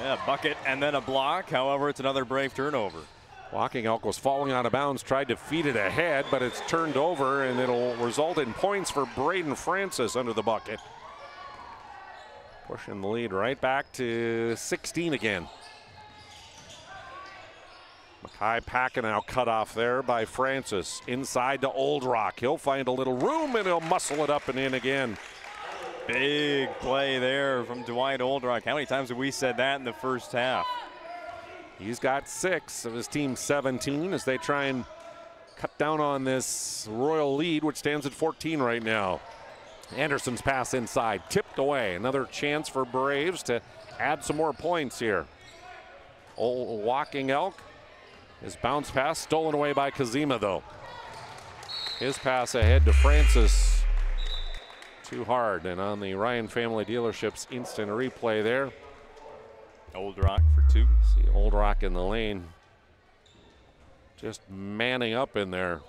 Yeah, bucket and then a block. However, it's another Brave turnover. Walking Elk was falling out of bounds, tried to feed it ahead, but it's turned over, and it'll result in points for Braden Francis under the bucket. Pushing the lead right back to 16 again. Mackay Packenow cut off there by Francis. Inside to Old Rock. He'll find a little room, and he'll muscle it up and in again. Big play there from Dwight Old Rock. How many times have we said that in the first half? He's got 6 of his team's 17 as they try and cut down on this Royal lead, which stands at 14 right now. Anderson's pass inside, tipped away. Another chance for Braves to add some more points here. Old Walking Elk, his bounce pass stolen away by Kazima though. His pass ahead to Francis. Too hard, and on the Ryan Family Dealerships instant replay there. Old Rock for 2. See Old Rock in the lane. Just manning up in there.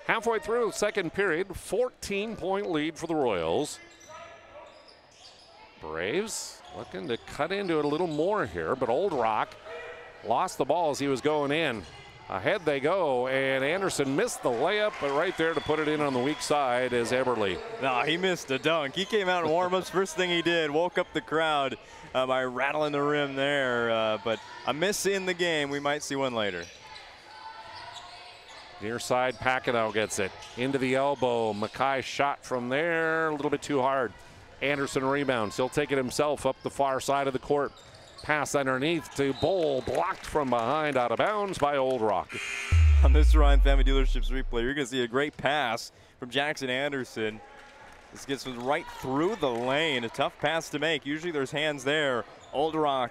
Halfway through the second period, 14-point lead for the Royals. Braves looking to cut into it a little more here, but Old Rock lost the ball as he was going in. Ahead they go, and Anderson missed the layup, but right there to put it in on the weak side is Eberle. No, he missed a dunk. He came out in warm-ups. First thing he did, woke up the crowd by rattling the rim there, but a miss in the game. We might see one later. Near side, Packenow gets it into the elbow. Mackay shot from there, a little bit too hard. Anderson rebounds. He'll take it himself up the far side of the court. Pass underneath to Bull, blocked from behind, out of bounds by Old Rock. On this Ryan Family Dealerships replay, you're going to see a great pass from Jackson Anderson. This gets right through the lane. A tough pass to make. Usually there's hands there. Old Rock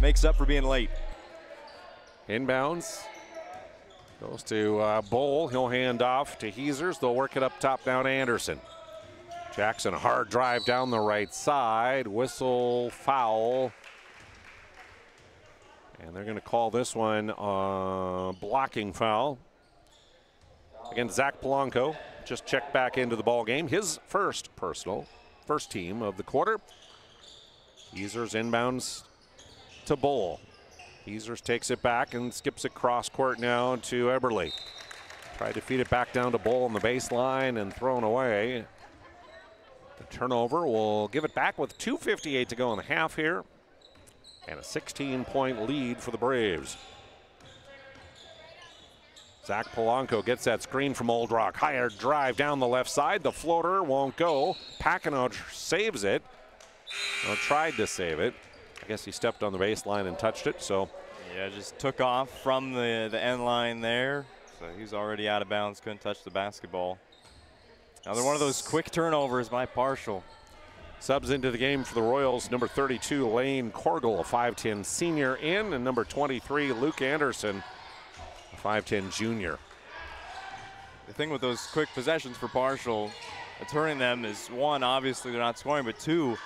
makes up for being late. Inbounds. Goes to Bull. He'll hand off to Heesers. They'll work it up top now to Anderson. Jackson, a hard drive down the right side. Whistle, foul. And they're going to call this one blocking foul against Zach Polanco. Just checked back into the ball game. His first team of the quarter. Heesers inbounds to Bull. Heesers takes it back and skips it cross court now to Eberle. Tried to feed it back down to Bull on the baseline and thrown away. The turnover will give it back with 2:58 to go in the half here. And a 16-point lead for the Braves. Zach Polanco gets that screen from Old Rock. Higher drive down the left side. The floater won't go. Packenow saves it. Well, tried to save it. I guess he stepped on the baseline and touched it, so. Yeah, just took off from the end line there. So he's already out of bounds, couldn't touch the basketball. Another one of those quick turnovers by Parshall. Subs into the game for the Royals. Number 32, Lane Corgle, a 5'10 senior in, and number 23, Luke Anderson, a 5'10 junior. The thing with those quick possessions for Parshall, turning them is, one, obviously they're not scoring, but two,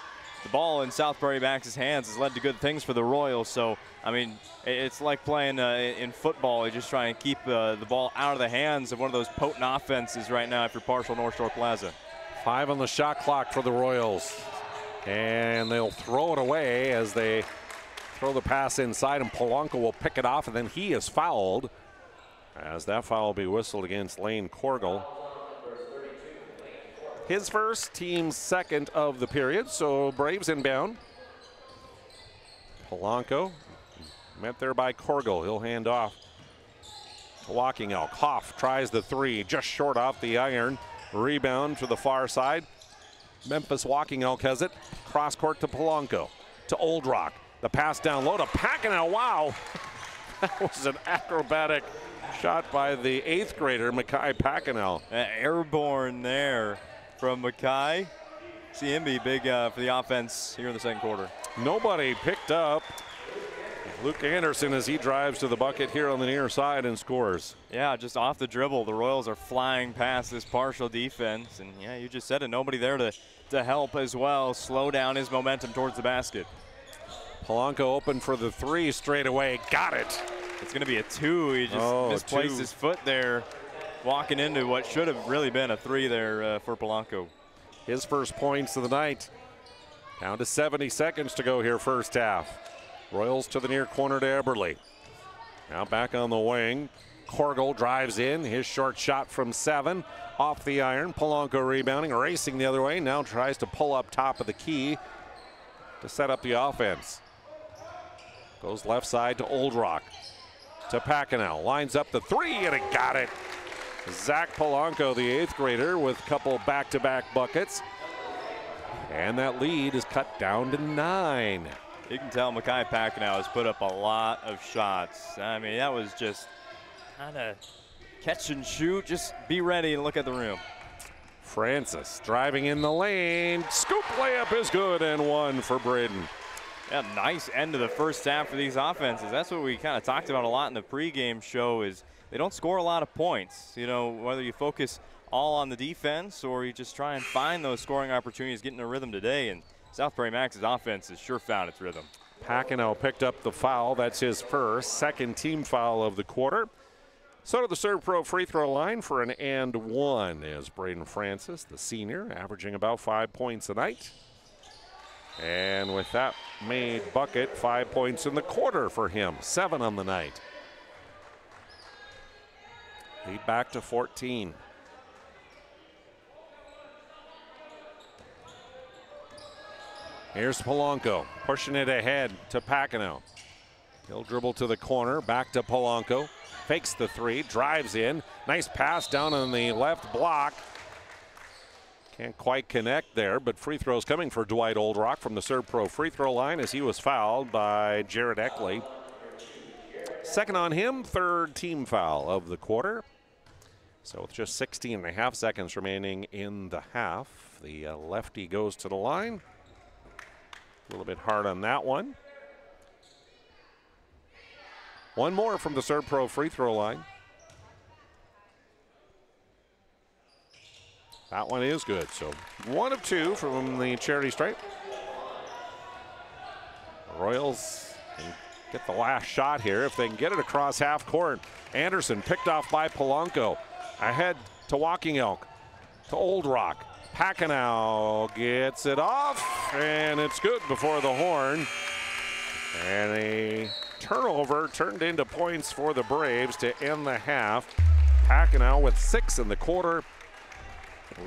the ball in South Prairie-Max's hands has led to good things for the Royals. So, I mean, it's like playing in football. You just try and keep the ball out of the hands of one of those potent offenses right now if you're Parshall North Shore Plaza. 5 on the shot clock for the Royals. And they'll throw it away as they throw the pass inside, and Polanco will pick it off, and then he is fouled. As that foul will be whistled against Lane Corgle. His first, team's second of the period, so Braves inbound. Polanco met there by Corgle. He'll hand off Walking Elk. Hoff tries the three, just short off the iron. Rebound to the far side. Memphis Walking Elk has it. Cross court to Polanco. To Old Rock. The pass down low to Packenow. Wow. That was an acrobatic shot by the 8th grader, Mackay Packenow. Airborne there from Mackay. See him be big for the offense here in the second quarter. Nobody picked up Luke Anderson as he drives to the bucket here on the near side and scores. Yeah, just off the dribble, the Royals are flying past this Parshall defense. And yeah, you just said it, nobody there to help as well, slow down his momentum towards the basket. Polanco open for the three straight away, got it. It's gonna be a two, he just misplaced his foot there, walking into what should have really been a three there for Polanco. His first points of the night. Down to 70 seconds to go here first half. Royals to the near corner to Eberle. Now back on the wing. Korgel drives in. His short shot from 7. Off the iron. Polanco rebounding, racing the other way. Now tries to pull up top of the key to set up the offense. Goes left side to Old Rock. To Packenow. Lines up the three and it got it. Zach Polanco, the 8th grader, with a couple back-to-back buckets. And that lead is cut down to 9. You can tell Mackay Packenow has put up a lot of shots. I mean, that was just kind of catch and shoot. Just be ready and look at the rim. Francis driving in the lane. Scoop layup is good and one for Braden. Yeah, nice end of the first half for these offenses. That's what we kind of talked about a lot in the pregame show is they don't score a lot of points. You know, whether you focus all on the defense or you just try and find those scoring opportunities, getting a rhythm today. And South Prairie-Max's offense has sure found its rhythm. Packenow picked up the foul. That's his first, second team foul of the quarter. So to the Serve Pro free throw line for an and one is Braden Francis, the senior, averaging about 5 points a night. And with that made bucket, 5 points in the quarter for him, 7 on the night. Lead back to 14. Here's Polanco, pushing it ahead to Packenow. He'll dribble to the corner, back to Polanco. Fakes the three, drives in. Nice pass down on the left block. Can't quite connect there, but free throws coming for Dwight Oldrock from the Serve Pro free throw line as he was fouled by Jared Eckley. Second on him, third team foul of the quarter. So with just 16.5 seconds remaining in the half, the lefty goes to the line. A little bit hard on that one. One more from the Serve Pro free throw line. That one is good. So 1 of 2 from the charity stripe. The Royals can get the last shot here if they can get it across half court. Anderson picked off by Polanco. Ahead to Walking Elk. To Old Rock. Packenow gets it off, and it's good before the horn. And a turnover turned into points for the Braves to end the half. Packenow with 6 in the quarter.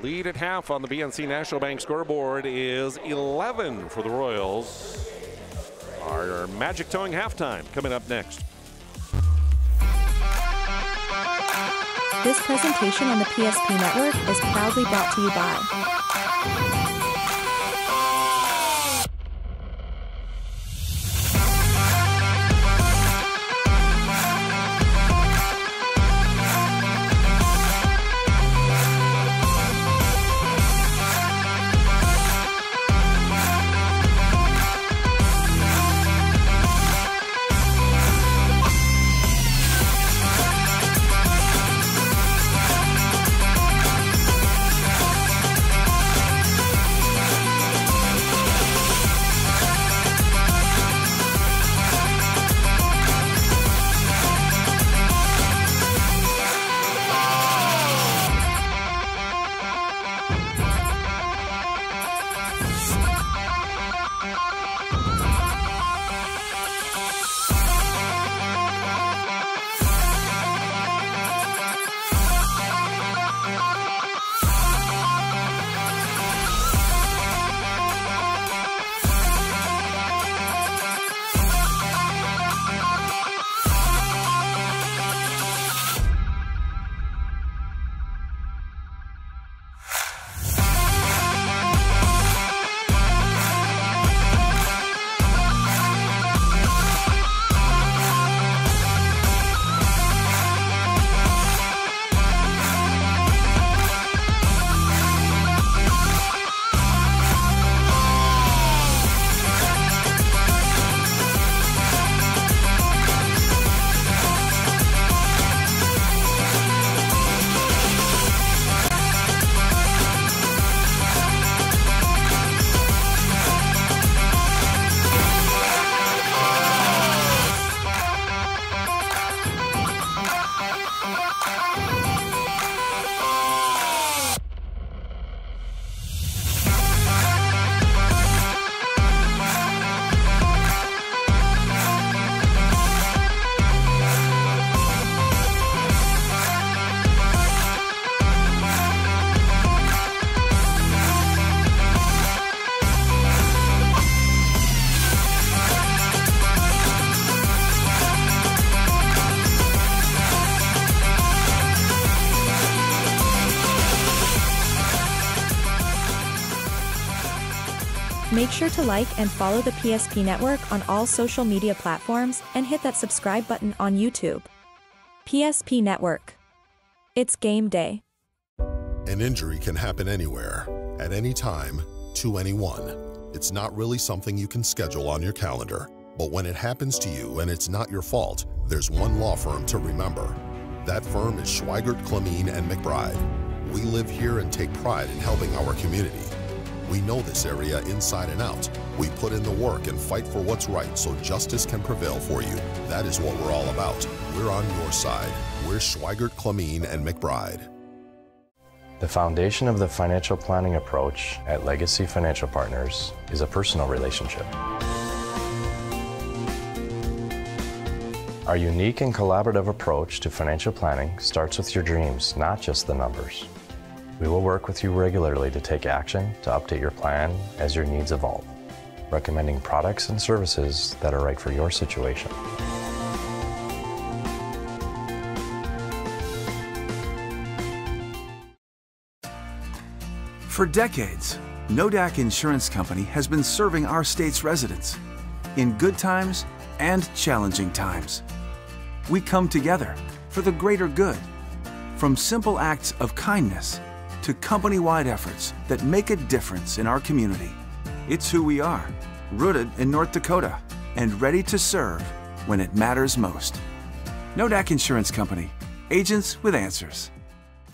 Lead at half on the BNC National Bank scoreboard is 11 for the Royals. Our Magic Towing halftime coming up next. This presentation on the PSP Network is proudly brought to you by Make sure to like and follow the PSP Network on all social media platforms and hit that subscribe button on YouTube. PSP Network. It's game day. An injury can happen anywhere, at any time, to anyone. It's not really something you can schedule on your calendar. But when it happens to you and it's not your fault, there's one law firm to remember. That firm is Schweigert, Clemeen, and McBride. We live here and take pride in helping our community. We know this area inside and out. We put in the work and fight for what's right so justice can prevail for you. That is what we're all about. We're on your side. We're Schweigert, Clemeen, and McBride. The foundation of the financial planning approach at Legacy Financial Partners is a personal relationship. Our unique and collaborative approach to financial planning starts with your dreams, not just the numbers. We will work with you regularly to take action to update your plan as your needs evolve, recommending products and services that are right for your situation. For decades, Nodak Insurance Company has been serving our state's residents in good times and challenging times. We come together for the greater good, from simple acts of kindness to company-wide efforts that make a difference in our community. It's who we are, rooted in North Dakota and ready to serve when it matters most. Nodak Insurance Company, agents with answers.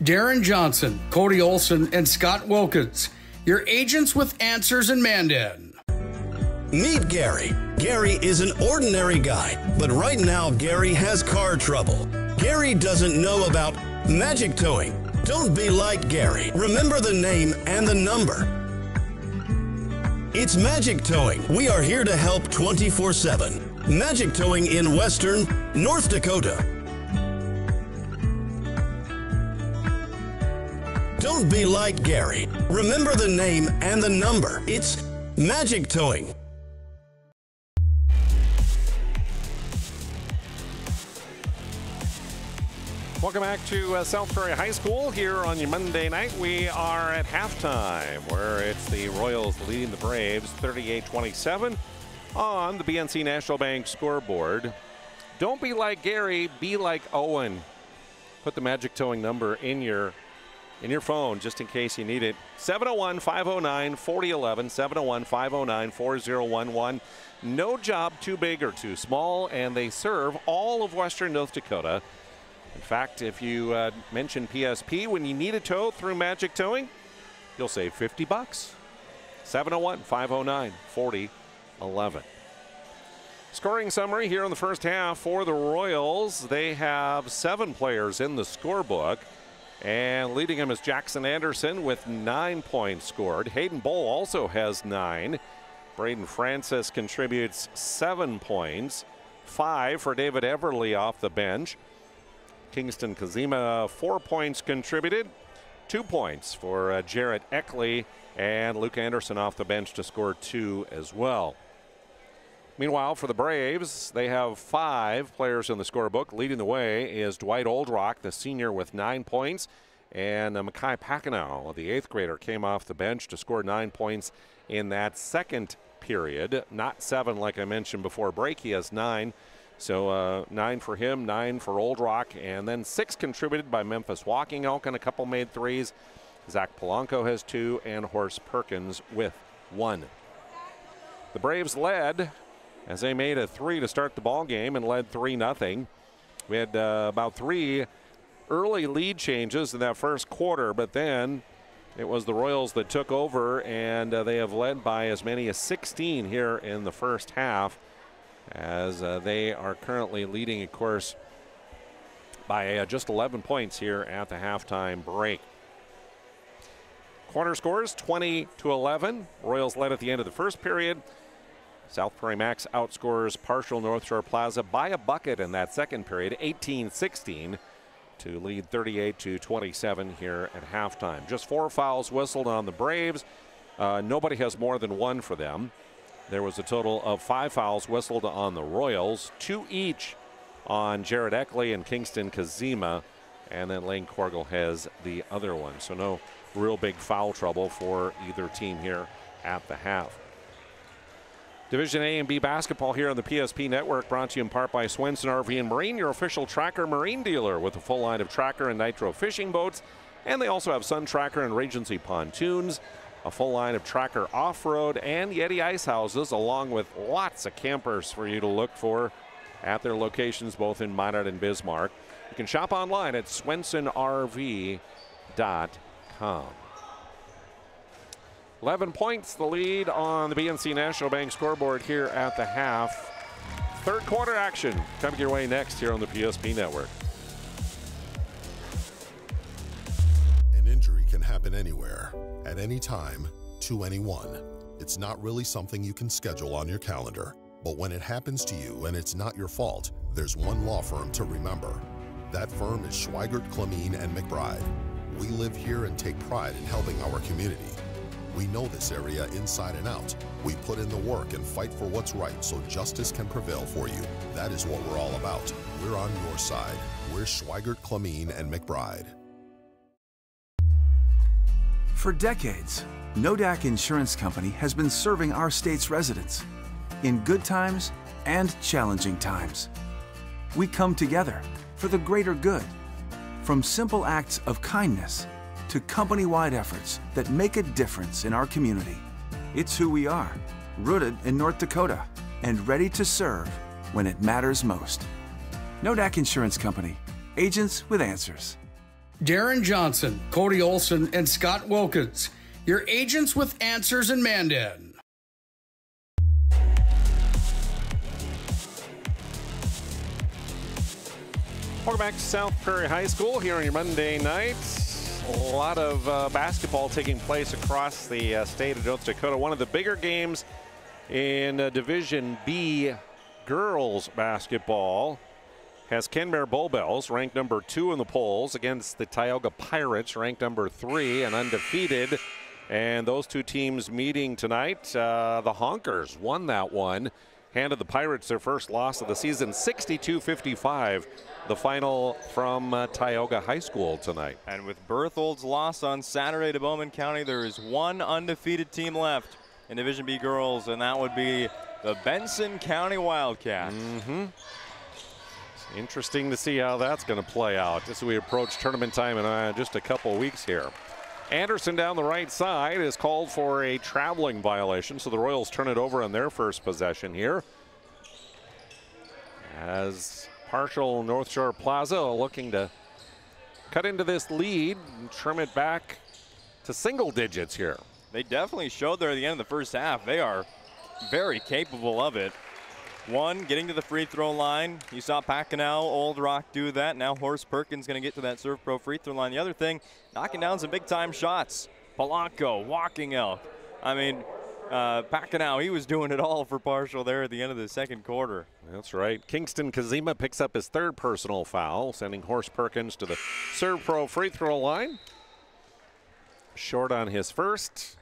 Darren Johnson, Cody Olson, and Scott Wilkins, your agents with answers in Mandan. Meet Gary. Gary is an ordinary guy, but right now Gary has car trouble. Gary doesn't know about magic towing. Don't be like Gary. Remember the name and the number. It's Magic Towing. We are here to help 24/7. Magic Towing in Western North Dakota. Don't be like Gary. Remember the name and the number. It's Magic Towing. Welcome back to South Prairie High School here on your Monday night. We are at halftime where it's the Royals leading the Braves 38-27 on the BNC National Bank scoreboard. Don't be like Gary, be like Owen. Put the Magic Towing number in your phone just in case you need it. 701-509-4011, 701-509-4011. No job too big or too small, and they serve all of Western North Dakota. In fact, if you mention PSP when you need a tow through Magic Towing, you'll save $50. 701-509-4011. Scoring summary here in the first half for the Royals. They have 7 players in the scorebook, and leading them is Jackson Anderson with 9 points scored. Hayden Bowl also has 9. Braden Francis contributes 7 points. 5 for David Everly off the bench. Kingston Kazima, 4 points contributed. 2 points for Jarrett Eckley, and Luke Anderson off the bench to score 2 as well. Meanwhile, for the Braves, they have 5 players in the scorebook. Leading the way is Dwight Oldrock, the senior, with 9 points. And Mackay Packenow, the 8th grader, came off the bench to score 9 points in that second period. Not 7 like I mentioned before break. He has 9. So 9 for him, 9 for Oldrock, and then 6 contributed by Memphis Walking Elk, and a couple made 3s. Zach Polanco has 2, and Horst Perkins with 1. The Braves led as they made a 3 to start the ball game and led 3-0. We had about 3 early lead changes in that first quarter, but then it was the Royals that took over, and they have led by as many as 16 here in the first half, as they are currently leading, of course, by just 11 points here at the halftime break. Corner scores 20-11. Royals led at the end of the first period. South Prairie-Max outscores Parshall North Shore Plaza by a bucket in that second period, 18-16, to lead 38-27 here at halftime. Just 4 fouls whistled on the Braves. Nobody has more than 1 for them. There was a total of 5 fouls whistled on the Royals, 2 each on Jared Eckley and Kingston Kazima, and then Lane Corgle has the other one. So no real big foul trouble for either team here at the half. Division A and B basketball here on the PSP Network, brought to you in part by Swenson RV and Marine, your official Tracker Marine dealer with a full line of Tracker and Nitro fishing boats. And they also have Sun Tracker and Regency pontoons, a full line of Tracker off-road and Yeti ice houses, along with lots of campers for you to look for at their locations both in Minot and Bismarck. You can shop online at swensonrv.com. 11 points, the lead on the BNC National Bank scoreboard here at the half. Third quarter action coming your way next here on the PSP Network. An injury can happen anywhere, at any time, to anyone. It's not really something you can schedule on your calendar. But when it happens to you and it's not your fault, there's one law firm to remember. That firm is Schweigert, Clemene, and McBride. We live here and take pride in helping our community. We know this area inside and out. We put in the work and fight for what's right so justice can prevail for you. That is what we're all about. We're on your side. We're Schweigert, Clemene, and McBride. For decades, NODAC Insurance Company has been serving our state's residents in good times and challenging times. We come together for the greater good, from simple acts of kindness to company-wide efforts that make a difference in our community. It's who we are, rooted in North Dakota and ready to serve when it matters most. NODAC Insurance Company, agents with answers. Darren Johnson, Cody Olson, and Scott Wilkins, your agents with answers in Mandan. Welcome back to South Prairie High School here on your Monday night. A lot of basketball taking place across the state of North Dakota. One of the bigger games in Division B girls basketball has Kenmare Bullbells, ranked number 2 in the polls, against the Tioga Pirates, ranked number 3 and undefeated. And those two teams meeting tonight. The Honkers won that one, handed the Pirates their first loss of the season, 62-55. The final from Tioga High School tonight. And with Berthold's loss on Saturday to Bowman County, there is one undefeated team left in Division B girls, and that would be the Benson County Wildcats. It's interesting to see how that's going to play out as we approach tournament time in just a couple weeks here. Anderson down the right side is called for a traveling violation, so the Royals turn it over on their first possession here. As Parshall North Shore Plaza looking to cut into this lead and trim it back to single digits here. They definitely showed there at the end of the first half. They are very capable of it. One, getting to the free throw line. You saw Packenow, Old Rock do that. Now Horst Perkins going to get to that Serve Pro free throw line. The other thing, knocking down some big time shots. Polanco, Walking Elk. I mean, Packenow, he was doing it all for Parshall there at the end of the second quarter. That's right. Kingston Kazima picks up his third personal foul, sending Horst Perkins to the Serve Pro free throw line. Short on his first.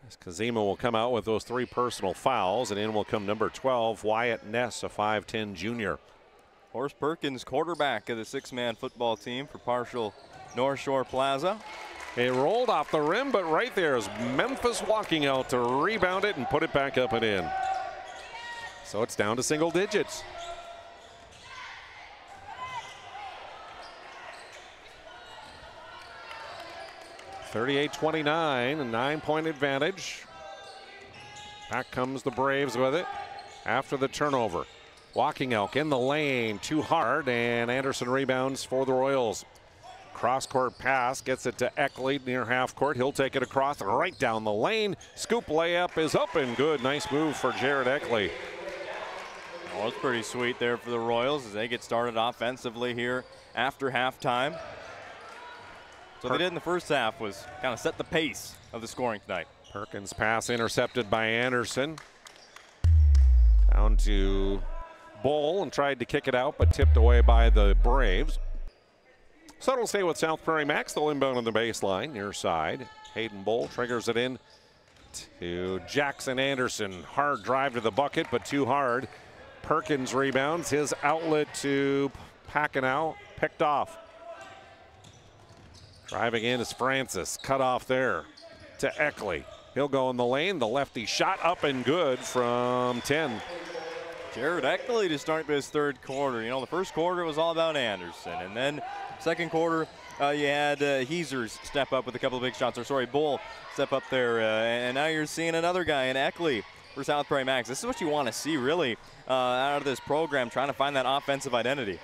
As Kazima will come out with those 3 personal fouls, and in will come number 12, Wyatt Ness, a 5'10 junior. Horst Perkins, quarterback of the 6-man football team for Parshall North Shore Plaza. It rolled off the rim, but right there is Memphis Walking Out to rebound it and put it back up and in. So it's down to single digits. (38-29), a 9-point advantage. Back comes the Braves with it after the turnover. Walking Elk in the lane, too hard, and Anderson rebounds for the Royals. Cross-court pass, gets it to Eckley near half court. He'll take it across and right down the lane. Scoop layup is up and good. Nice move for Jared Eckley. Well, it's pretty sweet there for the Royals as they get started offensively here after halftime. So they did in the first half was kind of set the pace of the scoring tonight. Perkins' pass intercepted by Anderson. Down to Bull and tried to kick it out, but tipped away by the Braves. So it'll stay with South Prairie-Max. They'll inbound on the baseline, near side. Hayden Bull triggers it in to Jackson Anderson. Hard drive to the bucket, but too hard. Perkins rebounds. His outlet to Packenow, picked off. Driving in is Francis, cut off there to Eckley. He'll go in the lane. The lefty shot up and good from 10. Jared Eckley to start this third quarter. You know, the first quarter was all about Anderson, and then second quarter you had Heesers step up with a couple of big shots, or sorry, Bull step up there, and now you're seeing another guy in Eckley for South Prairie-Max. This is what you want to see, really, out of this program, trying to find that offensive identity.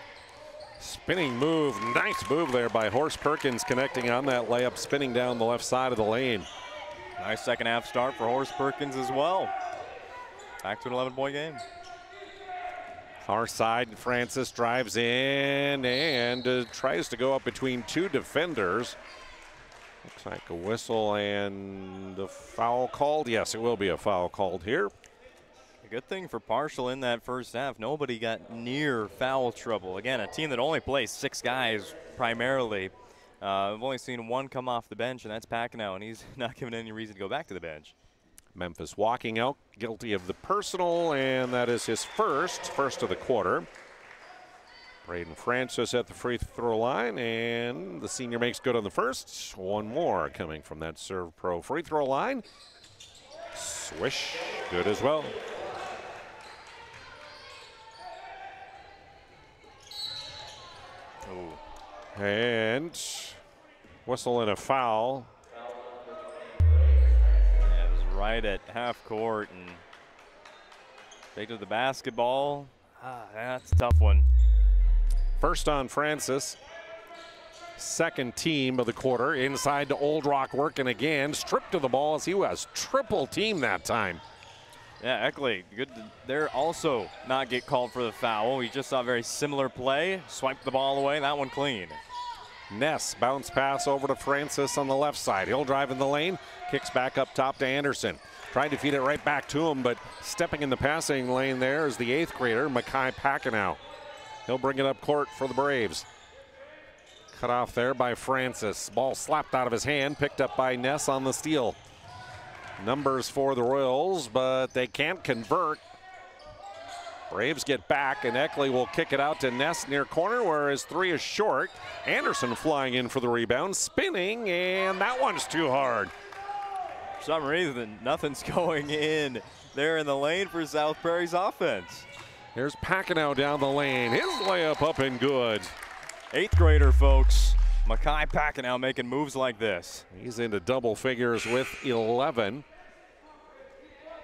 Spinning move, nice move there by Horse Perkins, connecting on that layup, spinning down the left side of the lane. Nice second half start for Horse Perkins as well. Back to an 11-point game. Far side, Francis drives in and tries to go up between two defenders. Looks like a whistle and a foul called. Yes, it will be a foul called here. A good thing for Parshall in that first half, nobody got near foul trouble. Again, a team that only plays 6 guys primarily. I've only seen one come off the bench, and that's Packenow, and he's not given any reason to go back to the bench. Memphis walking out, guilty of the personal, and that is his first of the quarter. Braden Francis at the free throw line, and the senior makes good on the first. One more coming from that Serve Pro free throw line. Swish, good as well. Ooh. And whistle and a foul. Right at half court, and they do the basketball. That's a tough one. First on Francis. Second team of the quarter. Inside to Old Rock working again. Stripped of the ball as he was triple team that time. Yeah, Eckley, good to there also not get called for the foul. We just saw a very similar play. Swiped the ball away, that one clean. Ness bounce pass over to Francis on the left side. He'll drive in the lane, kicks back up top to Anderson. Tried to feed it right back to him, but stepping in the passing lane there is the 8th grader, Mackay Packenow. He'll bring it up court for the Braves. Cut off there by Francis. Ball slapped out of his hand, picked up by Ness on the steal. Numbers for the Royals, but they can't convert. Braves get back, and Eckley will kick it out to Ness near corner, where his 3 is short. Anderson flying in for the rebound, spinning, and that one's too hard. For some reason, nothing's going in there in the lane for South Prairie's offense. Here's Packenow down the lane. His layup up and good. 8th grader, folks. Mackay Packenow making moves like this. He's into double figures with 11.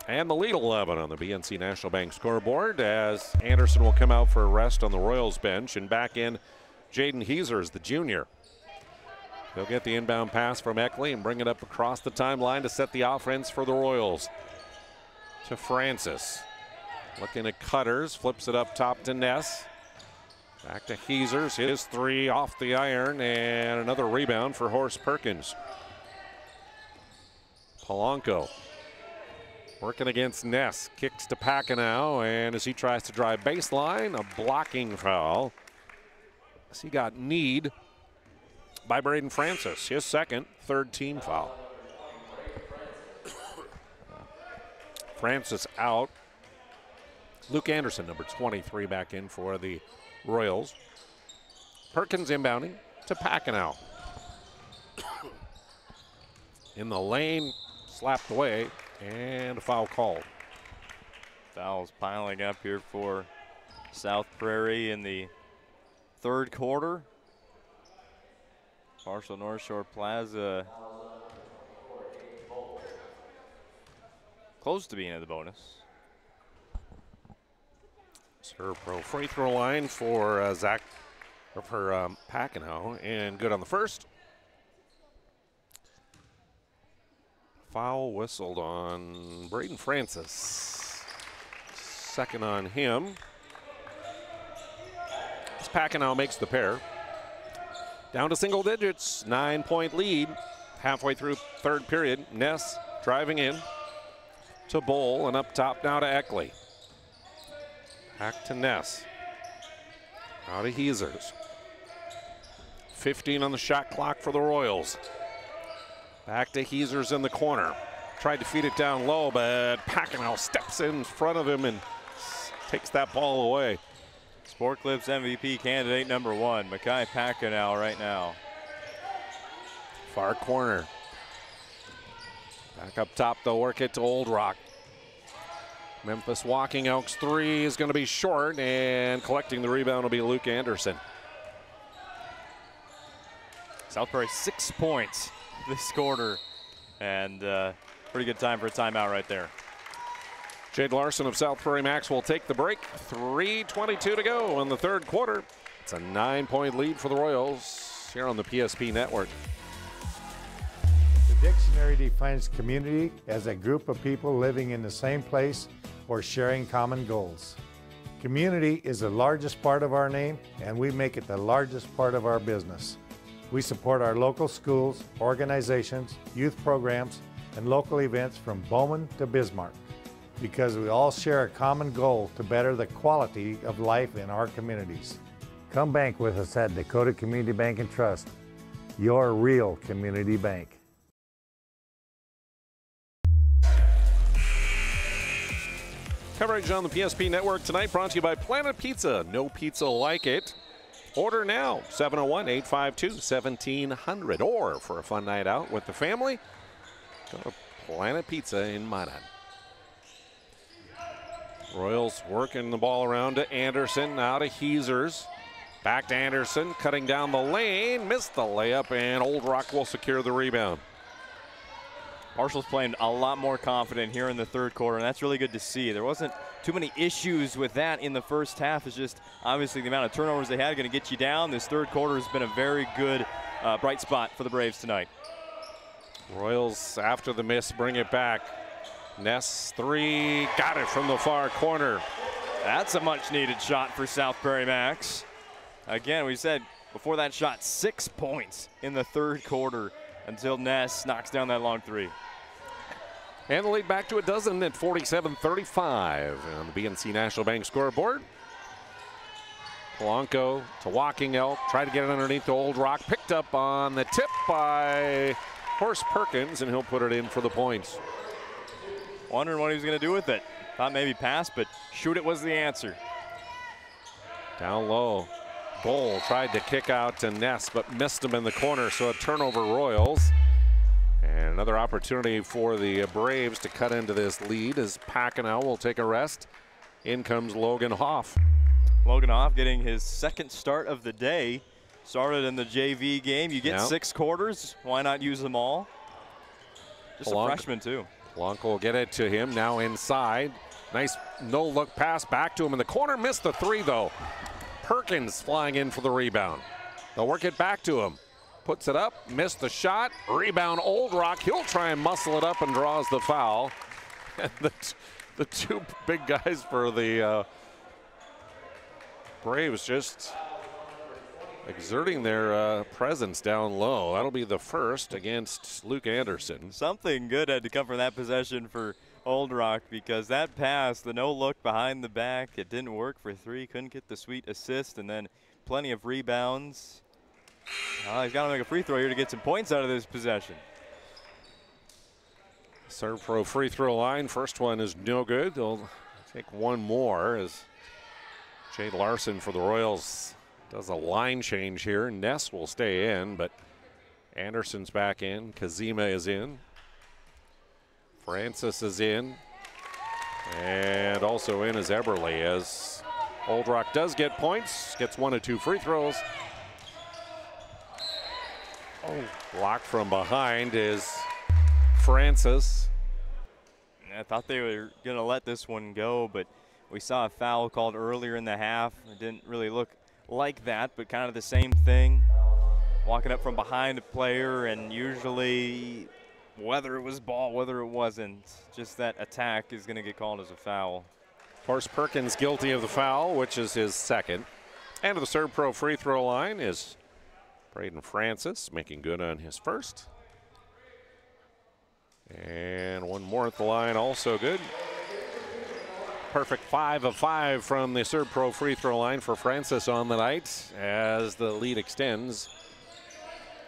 And the lead 11 on the BNC National Bank scoreboard, as Anderson will come out for a rest on the Royals bench, and back in Jaden Heesers, the junior. He'll get the inbound pass from Eckley and bring it up across the timeline to set the offense for the Royals. To Francis. Looking at Cutters, flips it up top to Ness. Back to Heesers, his 3 off the iron, and another rebound for Horse Perkins. Polanco working against Ness, kicks to Packenow, and as he tries to drive baseline, a blocking foul. As he got kneed by Braden Francis, his second, 3rd team foul. Francis out. Luke Anderson, number 23, back in for the Royals. Perkins inbounding to Packenow. In the lane, slapped away, and a foul called. Fouls piling up here for South Prairie in the 3rd quarter. Parshall North Shore Plaza close to being in the bonus. Serve Pro free throw line for Packenow, and good on the first. Foul whistled on Braden Francis. Second on him. As Packenow makes the pair. Down to single digits, 9-point lead. Halfway through 3rd period, Ness driving in to Bowl, and up top now to Eckley. Back to Ness. Now to Heesers. 15 on the shot clock for the Royals. Back to Heesers in the corner. Tried to feed it down low, but Packenow steps in front of him and takes that ball away. Sport Clips MVP candidate number 1, Mackay Packenow right now. Far corner. Back up top, they'll work it to Old Rock. Memphis Walking Elks 3 is going to be short, and collecting the rebound will be Luke Anderson. South Prairie 6 points this quarter, and pretty good time for a timeout right there. Jade Larson of South Prairie-Max will take the break. 3:22 to go in the third quarter. It's a 9-point lead for the Royals here on the PSP Network. The dictionary defines community as a group of people living in the same place or sharing common goals. Community is the largest part of our name, and we make it the largest part of our business. We support our local schools, organizations, youth programs, and local events from Bowman to Bismarck, because we all share a common goal to better the quality of life in our communities. Come bank with us at Dakota Community Bank and Trust, your real community bank. Coverage on the PSP Network tonight brought to you by Planet Pizza. No pizza like it. Order now, 701-852-1700. Or for a fun night out with the family, go to Planet Pizza in Minot. Royals working the ball around to Anderson, now to Heesers. Back to Anderson, cutting down the lane, missed the layup, and Old Rock will secure the rebound. Parshall's playing a lot more confident here in the third quarter, and that's really good to see. There wasn't too many issues with that in the first half. It's just obviously the amount of turnovers they had going to get you down. This third quarter has been a very good bright spot for the Braves tonight. Royals, after the miss, bring it back. Ness 3, got it from the far corner. That's a much-needed shot for South Prairie-Max. Again, we said before that shot, 6 points in the third quarter until Ness knocks down that long three. And the lead back to a dozen at 47-35 on the BNC National Bank scoreboard. Polanco to Walking Elk, tried to get it underneath the Old Rock, picked up on the tip by Horst Perkins, and he'll put it in for the points. Wondering what he was going to do with it. Thought maybe pass, but shoot it was the answer. Down low. Bowl tried to kick out to Ness, but missed him in the corner, so a turnover Royals. And another opportunity for the Braves to cut into this lead as Packenow will take a rest. In comes Logan Hoff. Logan Hoff getting his second start of the day. Started in the JV game. You get 6 quarters. Why not use them all? Just a freshman, too. Polanco will get it to him, now inside. Nice no-look pass back to him in the corner. Missed the 3, though. Perkins flying in for the rebound. They'll work it back to him. Puts it up, missed the shot. Rebound, Old Rock. He'll try and muscle it up and draws the foul. And the two big guys for the Braves just exerting their presence down low. That'll be the first against Luke Anderson. Something good had to come from that possession for Old Rock, because that pass, the no-look behind the back, it didn't work for 3. Couldn't get the sweet assist, and then plenty of rebounds. He's got to make a free throw here to get some points out of this possession. Serve pro free throw line. First one is no good. They'll take one more as Jade Larson for the Royals does a line change here. Ness will stay in, but Anderson's back in. Kazima is in. Francis is in. And also in is Eberle, as Old Rock does get points. Gets 1 of 2 free throws. Blocked from behind is Francis. I thought they were going to let this one go, but we saw a foul called earlier in the half. It didn't really look like that, but kind of the same thing. Walking up from behind a player, and usually whether it was ball, whether it wasn't, just that attack is going to get called as a foul. Horst Perkins guilty of the foul, which is his second. And to the serve pro free throw line is Braden Francis, making good on his first. And one more at the line, also good. Perfect 5 of 5 from the serve pro free throw line for Francis on the night as the lead extends.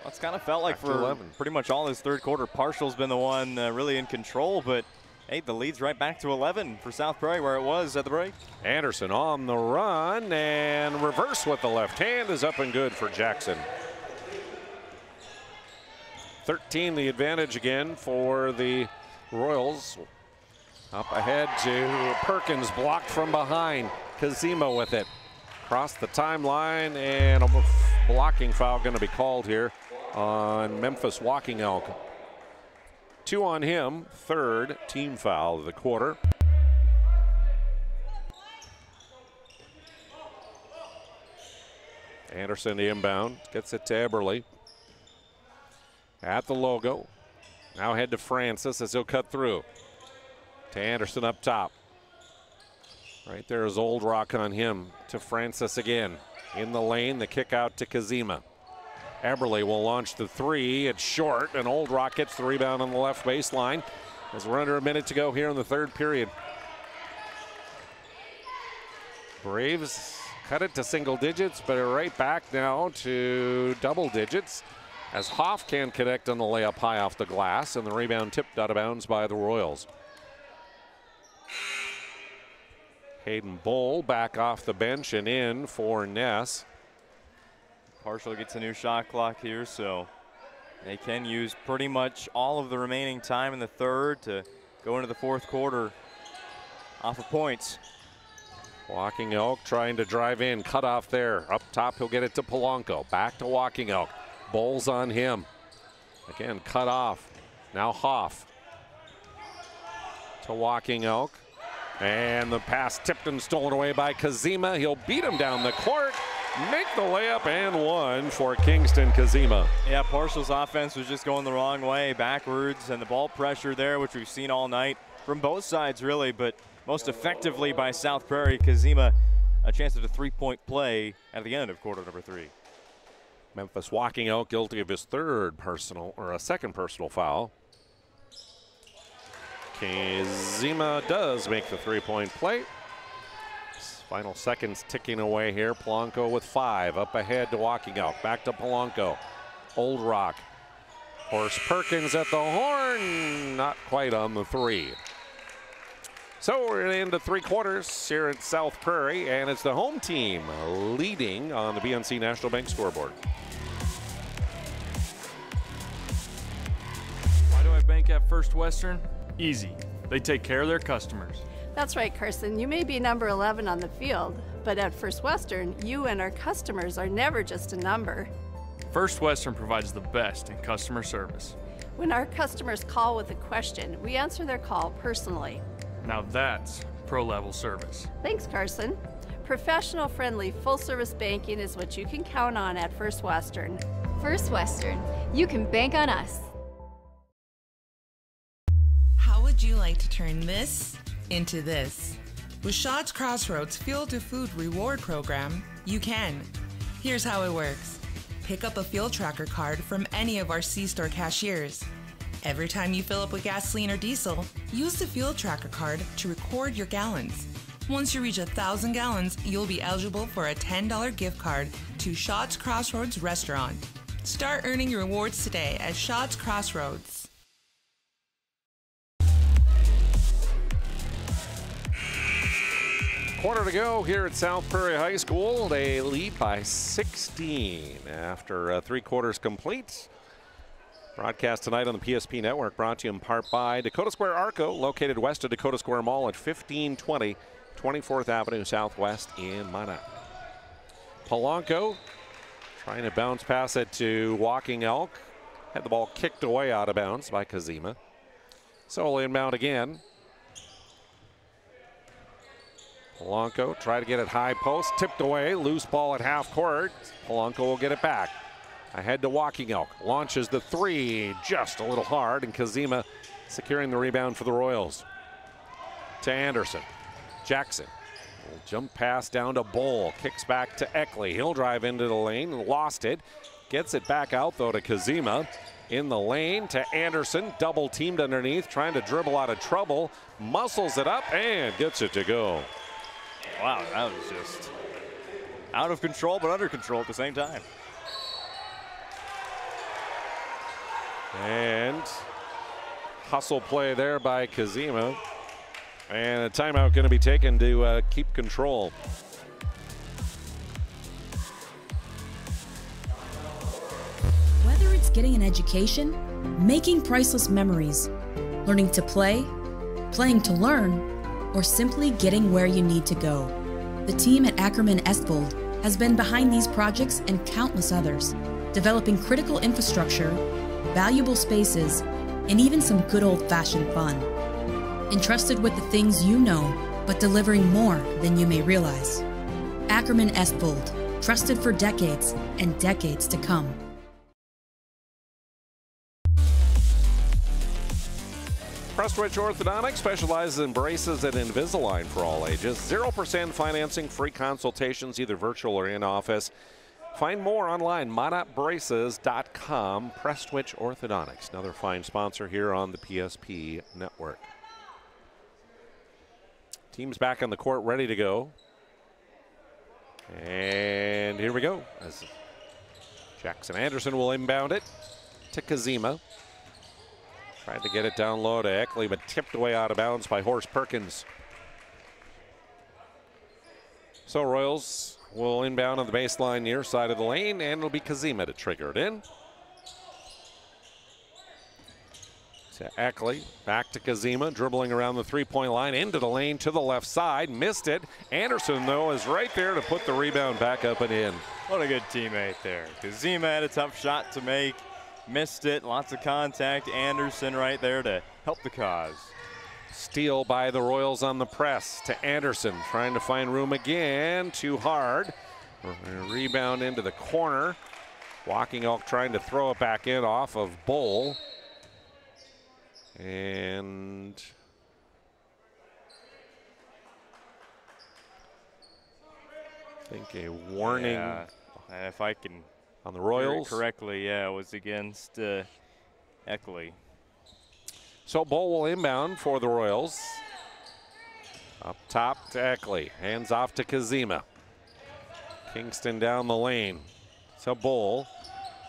Well, it's kind of felt like for pretty much all this third quarter, Parshall's been the one really in control, but hey, the lead's right back to 11 for South Prairie where it was at the break. Anderson on the run, and reverse with the left hand is up and good for Jackson. 13 the advantage again for the Royals up ahead to Perkins, blocked from behind. Kazima with it. Across the timeline, and a blocking foul going to be called here on Memphis Walking Elk. 2 on him, 3rd team foul of the quarter. Anderson inbound, gets it to Eberle. At the logo. Now head to Francis as he'll cut through. To Anderson up top. Right there is Old Rock on him. To Francis again. In the lane, the kick out to Kazima. Eberle will launch the 3. It's short, and Old Rock gets the rebound on the left baseline as we're under a minute to go here in the 3rd period. Braves cut it to single digits, but are right back now to double digits as Hoff can connect on the layup high off the glass, and the rebound tipped out of bounds by the Royals. Hayden Bowl back off the bench and in for Ness. Parshall gets a new shot clock here, so they can use pretty much all of the remaining time in the 3rd to go into the 4th quarter off of points. Walking Elk trying to drive in, cut off there. Up top, he'll get it to Polanco. Back to Walking Elk. Bowles on him. Again, cut off. Now Hoff. To Walking Elk. And the pass tipped and stolen away by Kazima. He'll beat him down the court. Make the layup and 1 for Kingston Kazima. Yeah, Parshall's offense was just going the wrong way, backwards, and the ball pressure there, which we've seen all night from both sides really, but most effectively by South Prairie. Kazima, a chance at a 3-point play at the end of quarter number 3. Memphis Walking Elk guilty of his 2nd personal foul. Kazima does make the 3-point play. Final seconds ticking away here. Polanco with 5 up ahead to Walking Elk. Back to Polanco. Old Rock. Horace Perkins at the horn. Not quite on the 3. So we're into 3 quarters here at South Prairie, and it's the home team leading on the BNC National Bank scoreboard. Why do I bank at First Western? Easy. They take care of their customers. That's right, Carson. You may be number 11 on the field, but at First Western, you and our customers are never just a number. First Western provides the best in customer service. When our customers call with a question, we answer their call personally. Now that's pro-level service. Thanks, Carson. Professional, friendly, full-service banking is what you can count on at First Western. First Western, you can bank on us. How would you like to turn this into this? With Shaw's Crossroads Fuel to Food Reward Program, you can. Here's how it works. Pick up a fuel tracker card from any of our C-store cashiers. Every time you fill up with gasoline or diesel, use the fuel tracker card to record your gallons. Once you reach 1,000 gallons, you'll be eligible for a $10 gift card to Shaw's Crossroads restaurant. Start earning your rewards today at Shaw's Crossroads. Quarter to go here at South Prairie High School. They lead by 16 after 3 quarters complete. Broadcast tonight on the PSP Network, brought to you in part by Dakota Square Arco, located west of Dakota Square Mall at 1520 24th Avenue Southwest in Minot. Polanco trying to bounce pass it to Walking Elk. Had the ball kicked away out of bounds by Kazima. So inbound again. Polanco try to get it high post, tipped away, loose ball at half court. Polanco will get it back. Ahead to Walking Elk, launches the 3, just a little hard, and Kazima securing the rebound for the Royals. To Anderson, Jackson, jump pass down to Bowl, kicks back to Eckley. He'll drive into the lane, lost it, gets it back out though to Kazima. In the lane to Anderson, double teamed underneath, trying to dribble out of trouble, muscles it up and gets it to go. Wow, that was just out of control, but under control at the same time. And hustle play there by Kazima. And a timeout going to be taken to keep control. Whether it's getting an education, making priceless memories, Learning to play, playing to learn, or simply getting where you need to go. The team at Ackerman-Espbold has been behind these projects and countless others, developing critical infrastructure, valuable spaces, and even some good old-fashioned fun. Entrusted with the things you know, but delivering more than you may realize. Ackerman-Espbold, trusted for decades and decades to come. Prestwich Orthodontics specializes in braces and Invisalign for all ages. 0% financing, free consultations, either virtual or in office. Find more online, monarchbraces.com. Prestwich Orthodontics, another fine sponsor here on the PSP Network. Team's back on the court, ready to go. And here we go. As Jackson Anderson will inbound it to Kazima. Tried to get it down low to Eckley, but tipped away out of bounds by Horace Perkins. So Royals will inbound on the baseline near side of the lane, and it'll be Kazima to trigger it in. To Eckley, back to Kazima, dribbling around the three-point line, into the lane to the left side, missed it. Anderson, though, is right there to put the rebound back up and in. What a good teammate there. Kazima had a tough shot to make. Missed it, lots of contact. Anderson right there to help the cause. Steal by the Royals on the press to Anderson, trying to find room again, too hard. Rebound into the corner. Walking Elk trying to throw it back in off of Bull. And I think a warning. Yeah, if I can on the Royals correctly, yeah, it was against Eckley. So Bull will inbound for the Royals. Up top to Eckley, hands off to Kazima. Kingston down the lane. So Bull,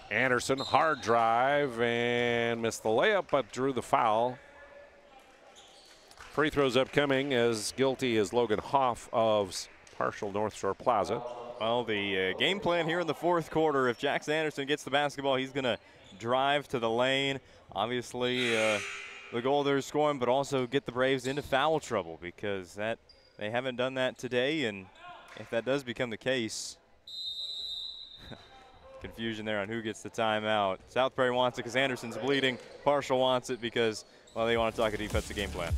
Anderson, hard drive and missed the layup, but drew the foul. Free throws upcoming, as guilty as Logan Hoff of Parshall North Shore Plaza. Well, the game plan here in the fourth quarter, if Jackson Anderson gets the basketball, he's going to drive to the lane. Obviously, the goal there is scoring, but also get the Braves into foul trouble, because they haven't done that today, and if that does become the case, confusion there on who gets the timeout. South Prairie wants it because Anderson's bleeding. Parshall wants it because, well, they want to talk a defensive game plan.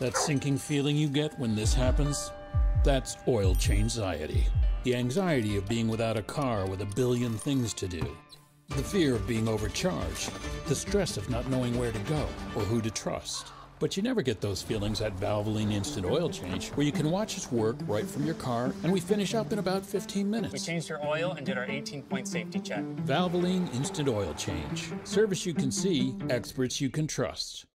That sinking feeling you get when this happens? That's oil change-anxiety. The anxiety of being without a car with a billion things to do. The fear of being overcharged. The stress of not knowing where to go or who to trust. But you never get those feelings at Valvoline Instant Oil Change, where you can watch us work right from your car, and we finish up in about 15 minutes. We changed your oil and did our 18-point safety check. Valvoline Instant Oil Change. Service you can see, experts you can trust.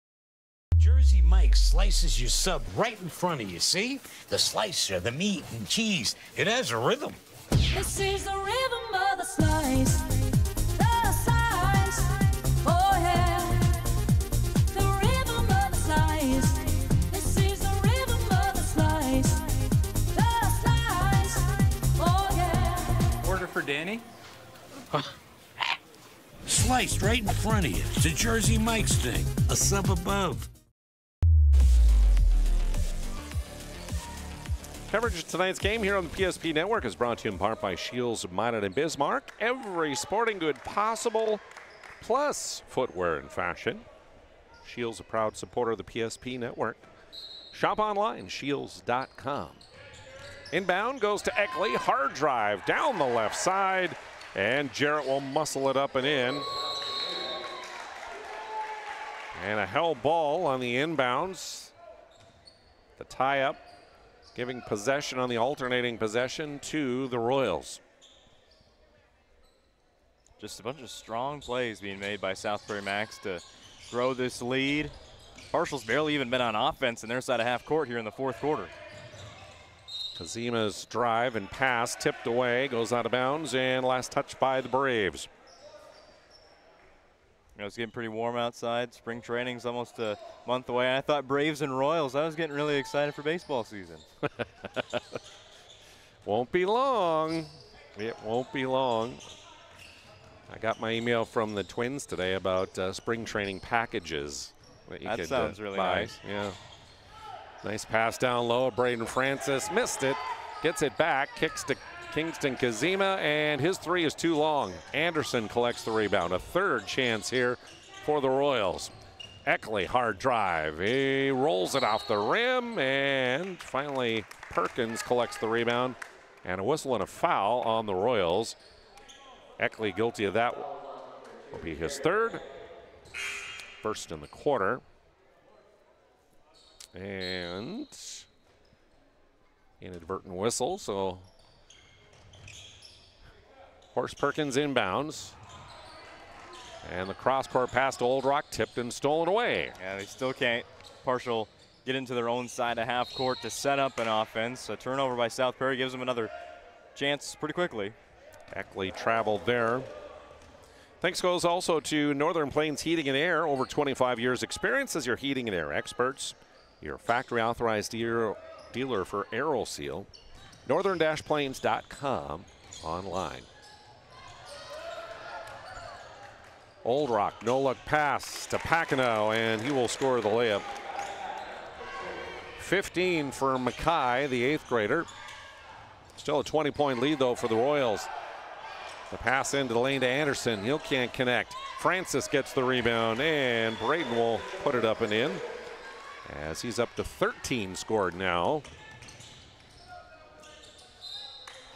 Jersey Mike slices your sub right in front of you, see? The slicer, the meat and cheese, it has a rhythm. This is the rhythm of the slice. The slice. Oh yeah. The rhythm of the slice. This is the rhythm of the slice. The slice. Oh yeah. Order for Danny? Sliced right in front of you. It's a Jersey Mike's thing. A sub above. Coverage of tonight's game here on the PSP Network is brought to you in part by Shields, Minot, and Bismarck. Every sporting good possible, plus footwear and fashion. Shields, a proud supporter of the PSP Network. Shop online, shields.com. Inbound goes to Eckley, hard drive down the left side, and Jarrett will muscle it up and in. And a held ball on the inbounds. The tie-up, giving possession on the alternating possession to the Royals. Just a bunch of strong plays being made by South Prairie-Max to grow this lead. Parshall's barely even been on offense in their side of half court here in the fourth quarter. Kazima's drive and pass tipped away, goes out of bounds, and last touch by the Braves. You know, it's getting pretty warm outside. Spring training's almost a month away. I thought Braves and Royals, I was getting really excited for baseball season. Won't be long. It won't be long. I got my email from the Twins today about spring training packages that you could sounds really buy. nice. Yeah. Nice pass down low. Braden Francis missed it. Gets it back. Kicks to Kingston Kazima, and his three is too long. Anderson collects the rebound. A third chance here for the Royals. Eckley, hard drive. He rolls it off the rim, and finally Perkins collects the rebound. And a whistle and a foul on the Royals. Eckley guilty of that. Will be his third. First in the quarter. And inadvertent whistle, so Horse Perkins inbounds. And the cross-court pass to Old Rock, tipped and stolen away. Yeah, they still can't. Parshall get into their own side of half court to set up an offense. A turnover by South Prairie gives them another chance pretty quickly. Eckley traveled there. Thanks goes also to Northern Plains Heating and Air. Over 25 years experience as your heating and air experts. Your factory authorized dealer for AeroSeal. northern-plains.com online. Old Rock, no-look pass to Paquino, and he will score the layup. 15 for Mackay, the 8th grader. Still a 20-point lead, though, for the Royals. The pass into the lane to Anderson. He can't connect. Francis gets the rebound, and Braden will put it up and in, as he's up to 13 scored now.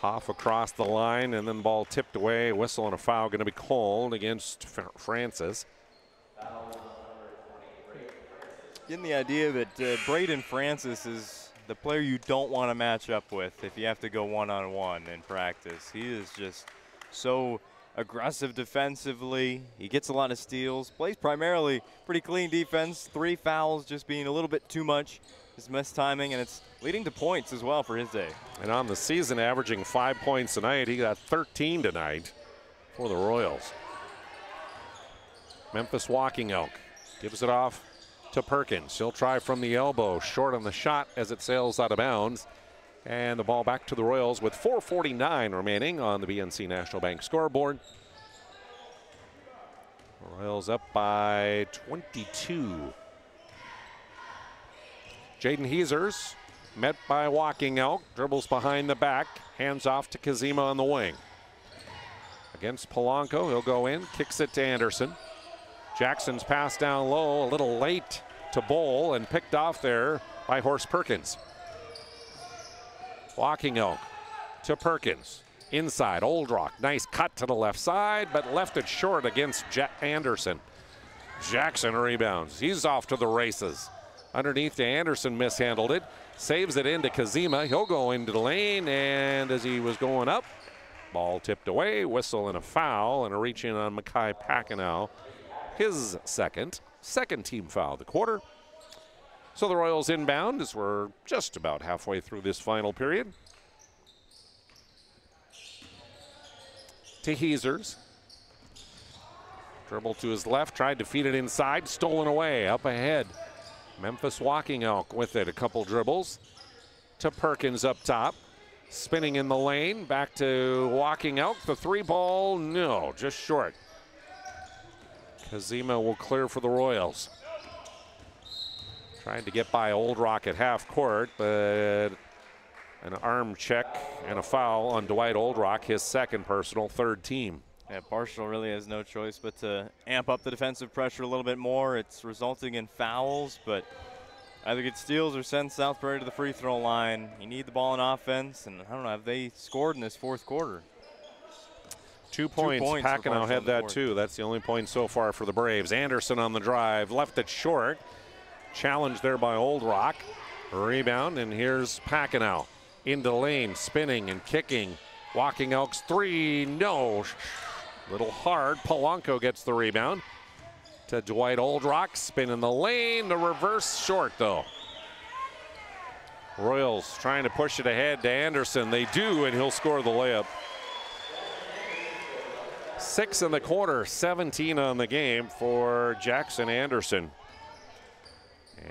Hoff across the line, and then ball tipped away. Whistle and a foul going to be called against Francis. Getting the idea that Braden Francis is the player you don't want to match up with if you have to go one-on-one in practice. He is just so aggressive defensively. He gets a lot of steals, plays primarily pretty clean defense. 3 fouls just being a little bit too much. His missed timing, and it's leading to points as well for his day. And on the season, averaging 5 points a night. He got 13 tonight for the Royals. Memphis Walking Elk gives it off to Perkins. He'll try from the elbow, short on the shot as it sails out of bounds. And the ball back to the Royals with 4:49 remaining on the BNC National Bank scoreboard. Royals up by 22. Jaden Heesers met by Walking Elk, dribbles behind the back, hands off to Kazima on the wing. Against Polanco, he'll go in, kicks it to Anderson. Jackson's pass down low, a little late to Bowl, and picked off there by Horse Perkins. Walking Elk to Perkins. Inside, Old Rock, nice cut to the left side, but left it short against Anderson. Jackson rebounds, he's off to the races. Underneath to Anderson, mishandled it, saves it into Kazima. He'll go into the lane, and as he was going up, ball tipped away, whistle and a foul, and a reach in on Mackay Paquino. His second team foul of the quarter. So the Royals inbound as we're just about halfway through this final period. To Heesers. Dribble to his left, tried to feed it inside, stolen away, up ahead. Memphis Walking Elk with it, a couple dribbles. To Perkins up top. Spinning in the lane, back to Walking Elk. The 3-ball, no, just short. Kazima will clear for the Royals. Trying to get by Old Rock at half court, but an arm check and a foul on Dwight Old Rock, his second personal, 3rd team. Yeah, Parshall really has no choice but to amp up the defensive pressure a little bit more. It's resulting in fouls, but either get steals or send South Prairie to the free throw line. You need the ball in offense, and I don't know, have they scored in this 4th quarter? 2 points. Paquino had that too. That's the only point so far for the Braves. Anderson on the drive, left it short. Challenge there by Old Rock. Rebound, and here's Paquino into the lane, spinning and kicking. Walking Elk's 3, no. Little hard. Polanco gets the rebound to Dwight Old Rock. Spin in the lane. The reverse short, though. Royals trying to push it ahead to Anderson. They do, and he'll score the layup. 6 in the quarter, 17 on the game for Jackson Anderson.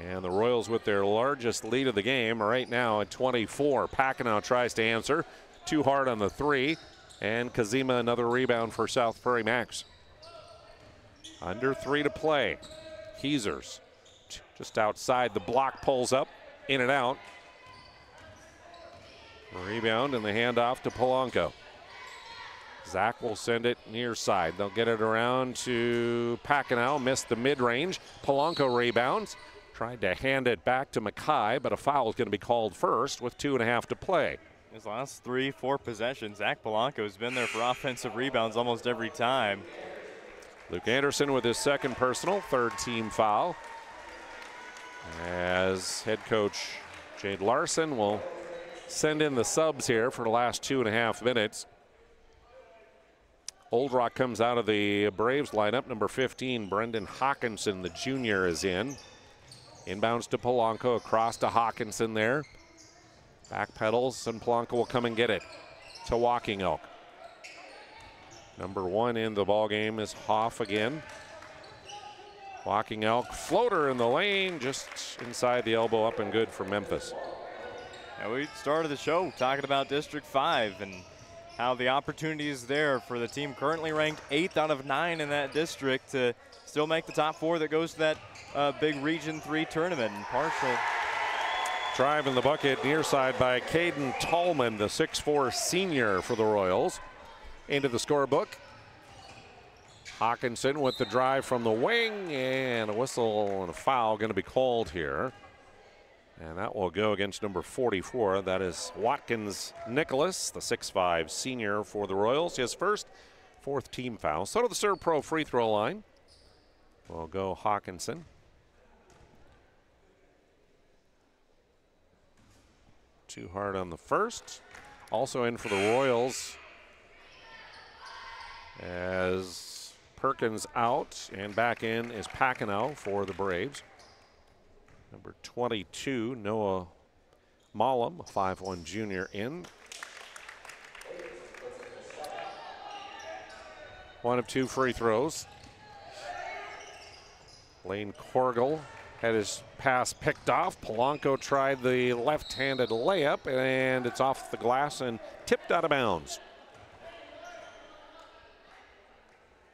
And the Royals with their largest lead of the game right now at 24. Paquino tries to answer. Too hard on the 3. And Kazima another rebound for South Prairie-Max. Under 3 to play. Heesers just outside the block, pulls up, in and out. Rebound and the handoff to Polanco. Zach will send it near side. They'll get it around to Packenow, missed the mid-range. Polanco rebounds, tried to hand it back to Mackay, but a foul is going to be called first with 2.5 to play. His last 3-4 possessions, Zach Polanco has been there for offensive rebounds almost every time. Luke Anderson with his second personal, 3rd team foul. As head coach Jade Larson will send in the subs here for the last 2.5 minutes. Old Rock comes out of the Braves lineup. Number 15, Brendan Hawkinson, the junior, is in. Inbounds to Polanco, across to Hawkinson there. Back pedals, and Polanco will come and get it to Walking Elk. Number 1 in the ball game is Hoff again. Walking Elk, floater in the lane, just inside the elbow, up and good for Memphis. Yeah, we started the show talking about District 5 and how the opportunity is there for the team currently ranked 8th out of 9 in that district to still make the top 4 that goes to that big Region 3 tournament. And Parshall. Drive in the bucket, near side by Caden Tallman, the 6'4 senior for the Royals. Into the scorebook. Hawkinson with the drive from the wing, and a whistle and a foul going to be called here. And that will go against number 44. That is Watkins Nicholas, the 6'5 senior for the Royals. His first 4th team foul. So to the Serve Pro free throw line will go Hawkinson. Too hard on the first. Also in for the Royals as Perkins out, and back in is Packenow for the Braves. Number 22, Noah Mollum, a 5'1 junior, in. 1 of 2 free throws. Lane Corgle had his pass picked off. Polanco tried the left-handed layup, and it's off the glass and tipped out of bounds.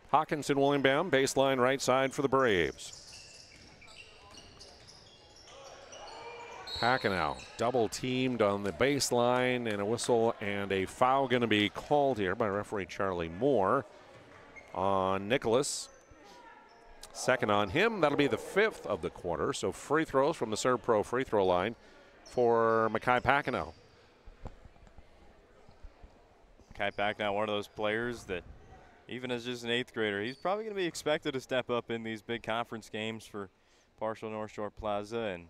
Hawkinson will inbound, baseline right side for the Braves. Packenow double teamed on the baseline, and a whistle and a foul going to be called here by referee Charlie Moore on Nicholas. Second on him. That'll be the 5th of the quarter. So free throws from the Serve Pro free throw line for Mackay Packenow. Mackay Packenow, one of those players that even as just an 8th grader, he's probably going to be expected to step up in these big conference games for Parshall North Shore Plaza, and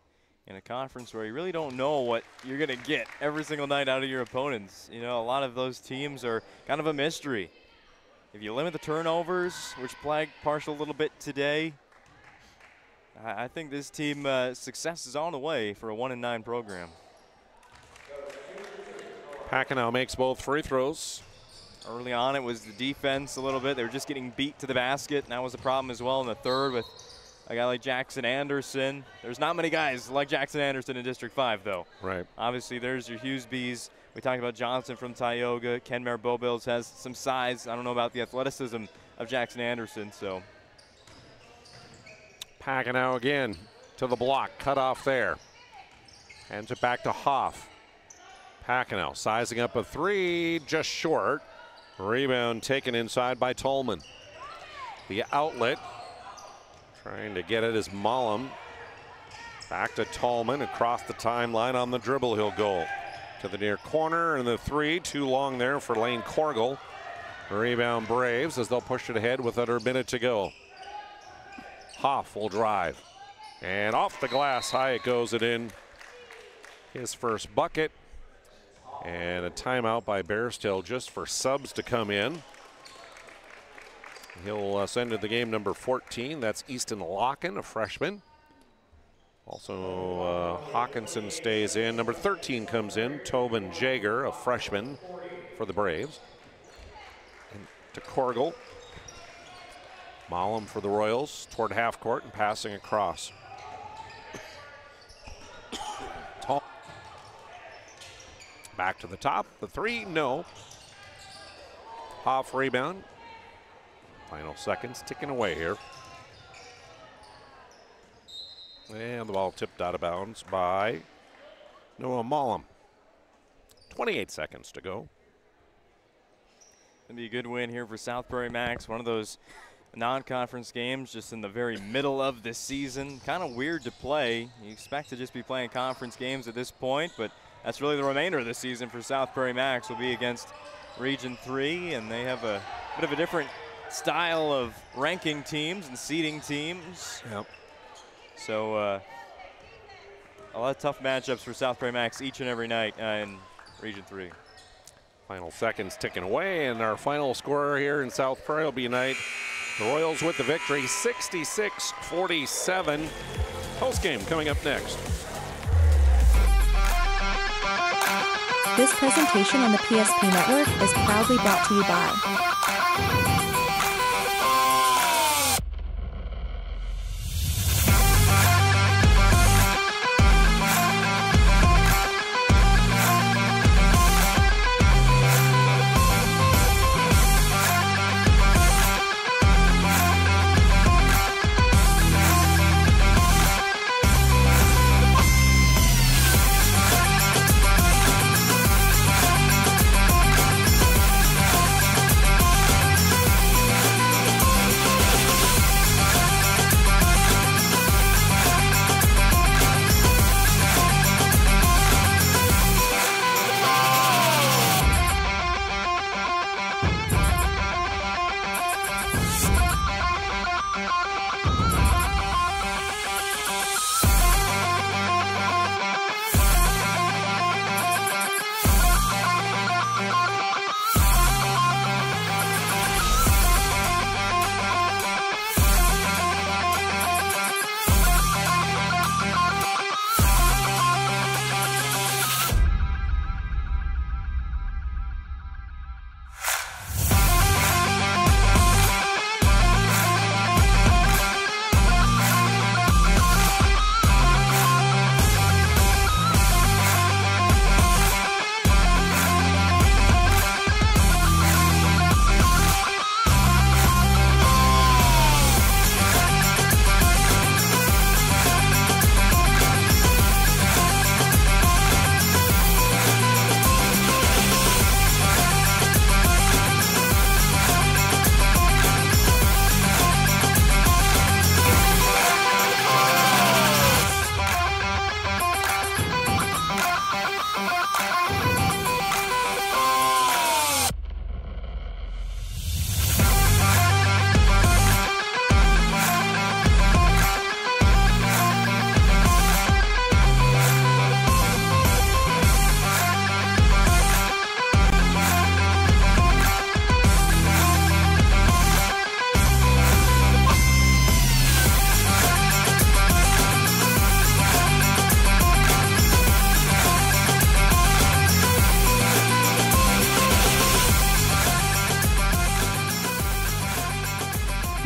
in a conference where you really don't know what you're going to get every single night out of your opponents. You know, a lot of those teams are kind of a mystery. If you limit the turnovers, which plagued Parshall a little bit today, I think this team success is on the way for a 1-9 program. Packenow makes both free throws. Early on, it was the defense a little bit. They were just getting beat to the basket, and that was a problem as well in the third with a guy like Jackson Anderson. There's not many guys like Jackson Anderson in District 5, though. Right. Obviously, there's your Hughesbys. We talked about Johnson from Tioga. Kenmare Bobills has some size. I don't know about the athleticism of Jackson Anderson, so. Packenow again to the block, cut off there. Hands it back to Hoff. Packenow sizing up a 3, just short. Rebound taken inside by Tolman. The outlet, trying to get it is Mollum. Back to Tolman, across the timeline on the dribble he'll go. To the near corner, and the 3, too long there for Lane Corgle. Rebound Braves as they'll push it ahead with under a minute to go. Hoff will drive. And off the glass, high it goes it in. His first bucket. And a timeout by Bearstill just for subs to come in. He'll send to the game number 14. That's Easton Locken, a freshman. Also, Hawkinson stays in. Number 13 comes in, Tobin Jager, a freshman for the Braves. And to Corgle. Mollum for the Royals toward half court and passing across. Back to the top, the 3, no. Off rebound. Final seconds ticking away here. And the ball tipped out of bounds by Noah Mollum. 28 seconds to go. Gonna be a good win here for South Prairie-Max. One of those non-conference games just in the very middle of the season. Kind of weird to play. You expect to just be playing conference games at this point, but that's really the remainder of the season for South Prairie-Max. Will be against Region 3, and they have a bit of a different style of ranking teams and seeding teams. Yep. So a lot of tough matchups for South Prairie-Max each and every night in Region 3. Final seconds ticking away, and our final scorer here in South Prairie will be tonight. The Royals with the victory, 66-47. Postgame coming up next. This presentation on the PSP Network is proudly brought to you by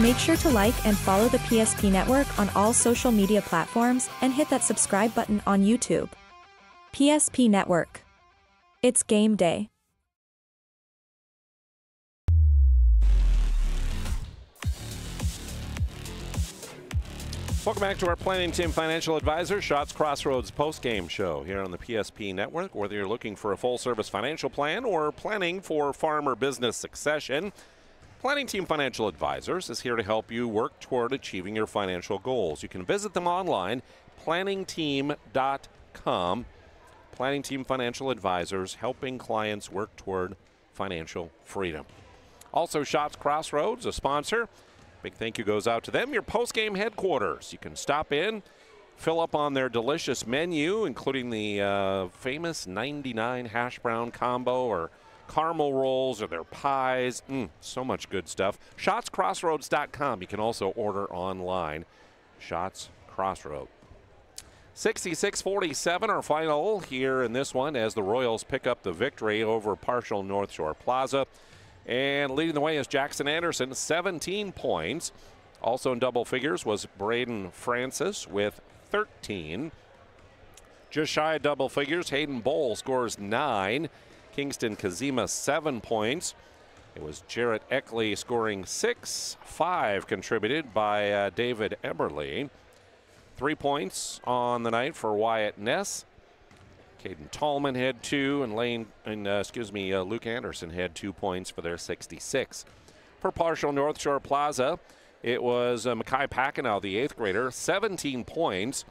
Make sure to like and follow the PSP Network on all social media platforms and hit that subscribe button on YouTube. PSP Network. It's game day. Welcome back to our Planning Team Financial Advisor, Shots Crossroads post-game show here on the PSP Network. Whether you're looking for a full-service financial plan or planning for farm or business succession, Planning Team Financial Advisors is here to help you work toward achieving your financial goals. You can visit them online, planningteam.com. Planning Team Financial Advisors, helping clients work toward financial freedom. Also, Shots Crossroads, a sponsor. Big thank you goes out to them, your post-game headquarters. You can stop in, fill up on their delicious menu, including the famous 99 hash brown combo or caramel rolls or their pies. So much good stuff. ShotsCrossroads.com. You can also order online. Shots Crossroads. 66-47, our final here in this one as the Royals pick up the victory over Parshall North Shore Plaza. And leading the way is Jackson Anderson, 17 points. Also in double figures was Braden Francis with 13. Just shy of double figures, Hayden Bowl scores 9. Kingston Kazima, 7 points. It was Jarrett Eckley scoring 6, 5 contributed by David Eberle. 3 points on the night for Wyatt Ness. Caden Tallman had 2, and Luke Anderson had 2 points for their 66. For Parshall North Shore Plaza, it was Mackay Packenow, the 8th grader, 17 points.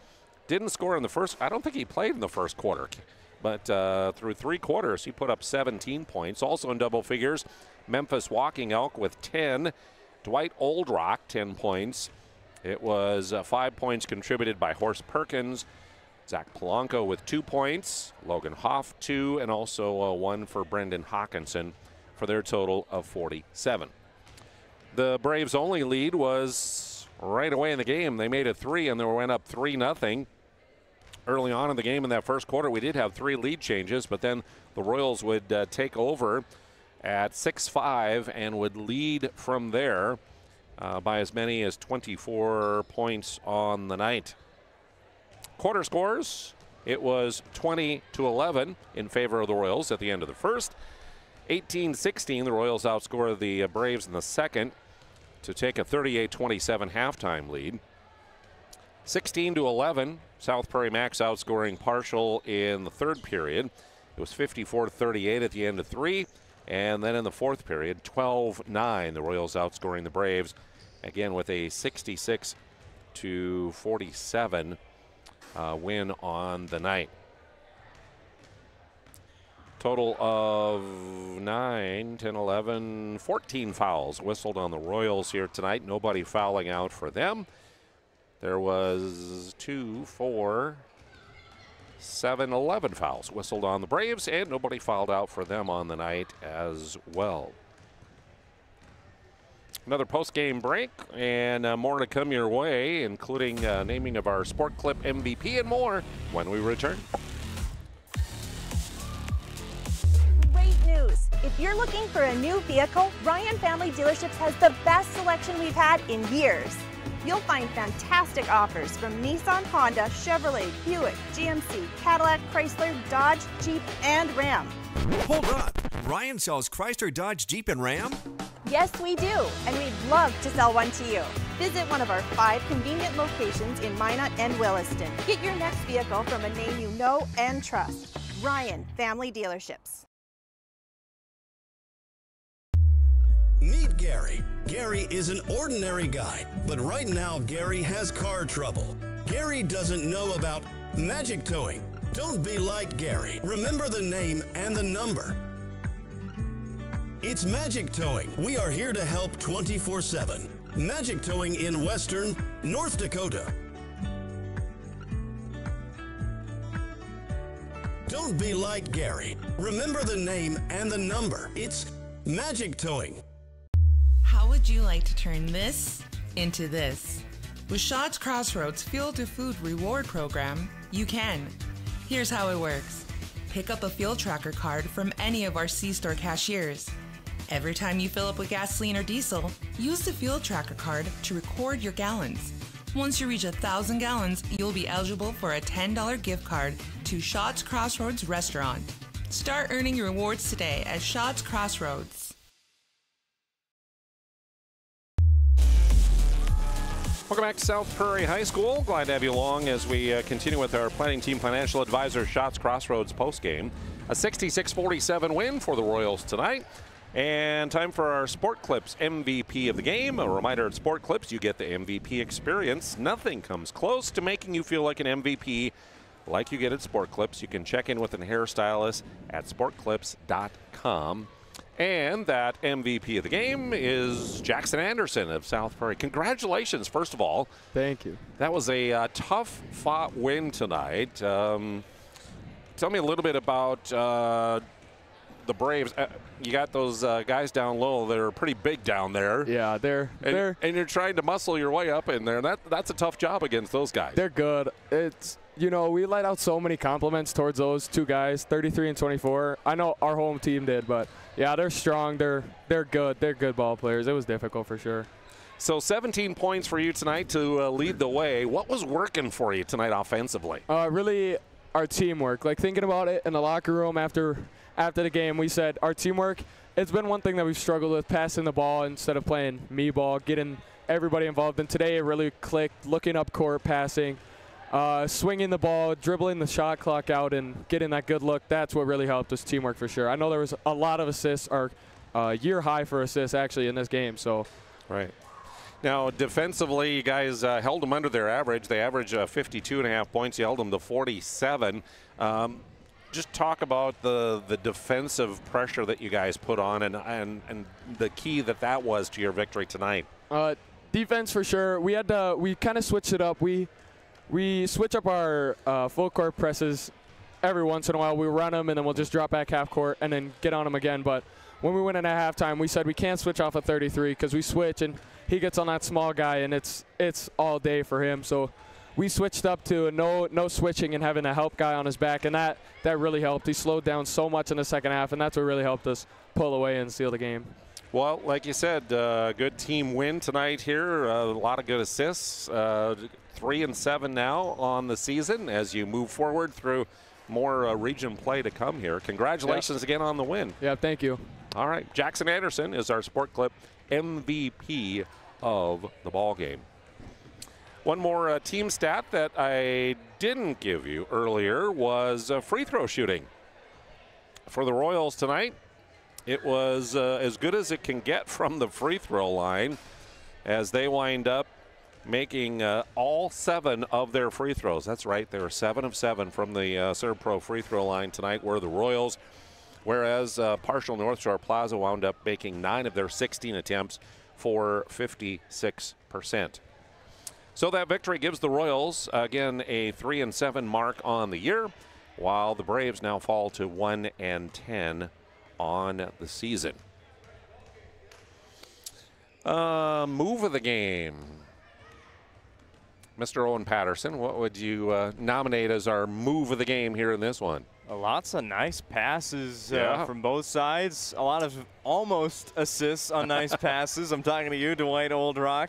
Didn't score in the first. I don't think he played in the first quarter, but through 3 quarters, he put up 17 points. Also in double figures, Memphis Walking Elk with 10. Dwight Oldrock, 10 points. It was 5 points contributed by Horst Perkins. Zach Polanco with 2 points. Logan Hoff, 2, and also 1 for Brendan Hawkinson for their total of 47. The Braves' only lead was right away in the game. They made it 3, and they went up 3-0. Early on in the game in that first quarter, we did have 3 lead changes, but then the Royals would take over at 6-5 and would lead from there by as many as 24 points on the night. Quarter scores, it was 20-11 in favor of the Royals at the end of the first. 18-16, the Royals outscored the Braves in the second to take a 38-27 halftime lead. 16-11, South Prairie-Max outscoring Parshall in the third period. It was 54-38 at the end of 3. And then in the fourth period, 12-9, the Royals outscoring the Braves, again with a 66-47 win on the night. Total of 9, 10, 11, 14 fouls whistled on the Royals here tonight. Nobody fouling out for them. There was 2, 4, 7, 11 fouls whistled on the Braves, and nobody fouled out for them on the night as well. Another post-game break, and more to come your way, including naming of our Sport Clip MVP and more when we return. Great news! If you're looking for a new vehicle, Ryan Family Dealerships has the best selection we've had in years. You'll find fantastic offers from Nissan, Honda, Chevrolet, Buick, GMC, Cadillac, Chrysler, Dodge, Jeep, and Ram. Hold on. Ryan sells Chrysler, Dodge, Jeep, and Ram? Yes, we do, and we'd love to sell one to you. Visit one of our 5 convenient locations in Minot and Williston. Get your next vehicle from a name you know and trust. Ryan Family Dealerships. Meet Gary. Gary is an ordinary guy, but right now Gary has car trouble. Gary doesn't know about magic towing. Don't be like Gary. Remember the name and the number. It's Magic Towing. We are here to help 24/7. Magic Towing in Western North Dakota. Don't be like Gary. Remember the name and the number. It's Magic Towing. How would you like to turn this into this? With Shaw's Crossroads Fuel to Food Reward Program, you can. Here's how it works. Pick up a fuel tracker card from any of our C-store cashiers. Every time you fill up with gasoline or diesel, use the fuel tracker card to record your gallons. Once you reach 1,000 gallons, you'll be eligible for a $10 gift card to Shaw's Crossroads Restaurant. Start earning your rewards today at Shaw's Crossroads. Welcome back to South Prairie High School. Glad to have you along as we continue with our planning team financial advisor Shaw's Crossroads postgame. A 66-47 win for the Royals tonight. And time for our Sport Clips MVP of the game. A reminder at Sport Clips, you get the MVP experience. Nothing comes close to making you feel like an MVP like you get at Sport Clips. You can check in with a hairstylist at sportclips.com. And that MVP of the game is Jackson Anderson of South Prairie. Congratulations, first of all. Thank you. That was a tough-fought win tonight. Tell me a little bit about the Braves. You got those guys down low. They're pretty big down there. Yeah, and you're trying to muscle your way up in there. That's a tough job against those guys. They're good. It's, you know, we let out so many compliments towards those two guys, 33 and 24. I know our home team did, but yeah, they're strong. They're good. They're good ball players. It was difficult for sure. So 17 points for you tonight to lead the way. What was working for you tonight offensively? Really our teamwork. Like thinking about it in the locker room after the game, we said our teamwork, it's been one thing that we've struggled with, passing the ball instead of playing me ball, getting everybody involved. And today it really clicked, looking up court, passing, swinging the ball, dribbling the shot clock out, and getting that good look. That's what really helped us, teamwork for sure. I know there was a lot of assists, our year high for assists actually in this game. So, right. Now, defensively, you guys held them under their average. They averaged 52.5 points. You held them to 47. Just talk about the defensive pressure that you guys put on and the key that was to your victory tonight. Defense for sure. We kind of switched it up. We switch up our full court presses every once in a while. We run them and then we'll just drop back half court and then get on them again. But when we went in at halftime, we said we can't switch off a 33 because we switch and he gets on that small guy and it's all day for him. So we switched up to no switching and having a help guy on his back, and that really helped. He slowed down so much in the second half, and that's what really helped us pull away and seal the game. Well, like you said, good team win tonight here. A lot of good assists. 3-7 now on the season as you move forward through more region play to come here. Congratulations again on the win. Yeah, thank you. All right, Jackson Anderson is our Sport Clip MVP of the ball game. One more team stat that I didn't give you earlier was free throw shooting. For the Royals tonight, it was as good as it can get from the free throw line as they wind up making all 7 of their free throws. That's right, they were 7 of 7 from the Servpro free throw line tonight were the Royals, whereas Parshall North Shore Plaza wound up making 9 of their 16 attempts for 56%. So that victory gives the Royals, again, a 3-7 mark on the year, while the Braves now fall to 1-10 on the season. Move of the game. Mr. Owen Patterson, what would you nominate as our move of the game here in this one? Lots of nice passes from both sides. A lot of almost assists on nice passes. I'm talking to you, Dwight Oldrock.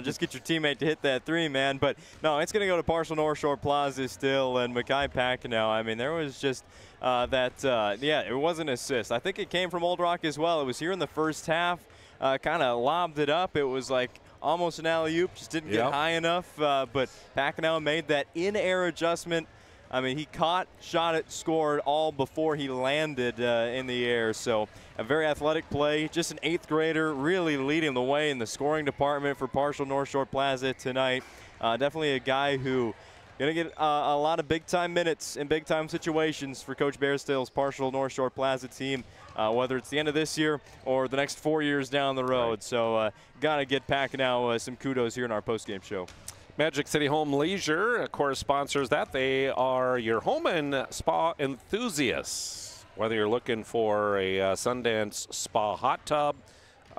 Just get your teammate to hit that 3, man. But no, it's going to go to Parshall North Shore Plaza still, and Mackay Packenow. I mean, there was just it was an assist. I think it came from Oldrock as well. It was here in the first half, kind of lobbed it up. It was like almost an alley-oop, just didn't get high enough. But Packenow made that in-air adjustment. I mean, he caught, shot it, scored all before he landed in the air. So a very athletic play. Just an 8th grader really leading the way in the scoring department for Parshall North Shore Plaza tonight. Definitely a guy who going to get a lot of big-time minutes in big-time situations for Coach Bairstale's Parshall North Shore Plaza team, whether it's the end of this year or the next 4 years down the road. Right. So got to get Packenow some kudos here in our postgame show. Magic City Home Leisure, of course, sponsors that. They are your home and spa enthusiasts. Whether you're looking for a Sundance Spa hot tub,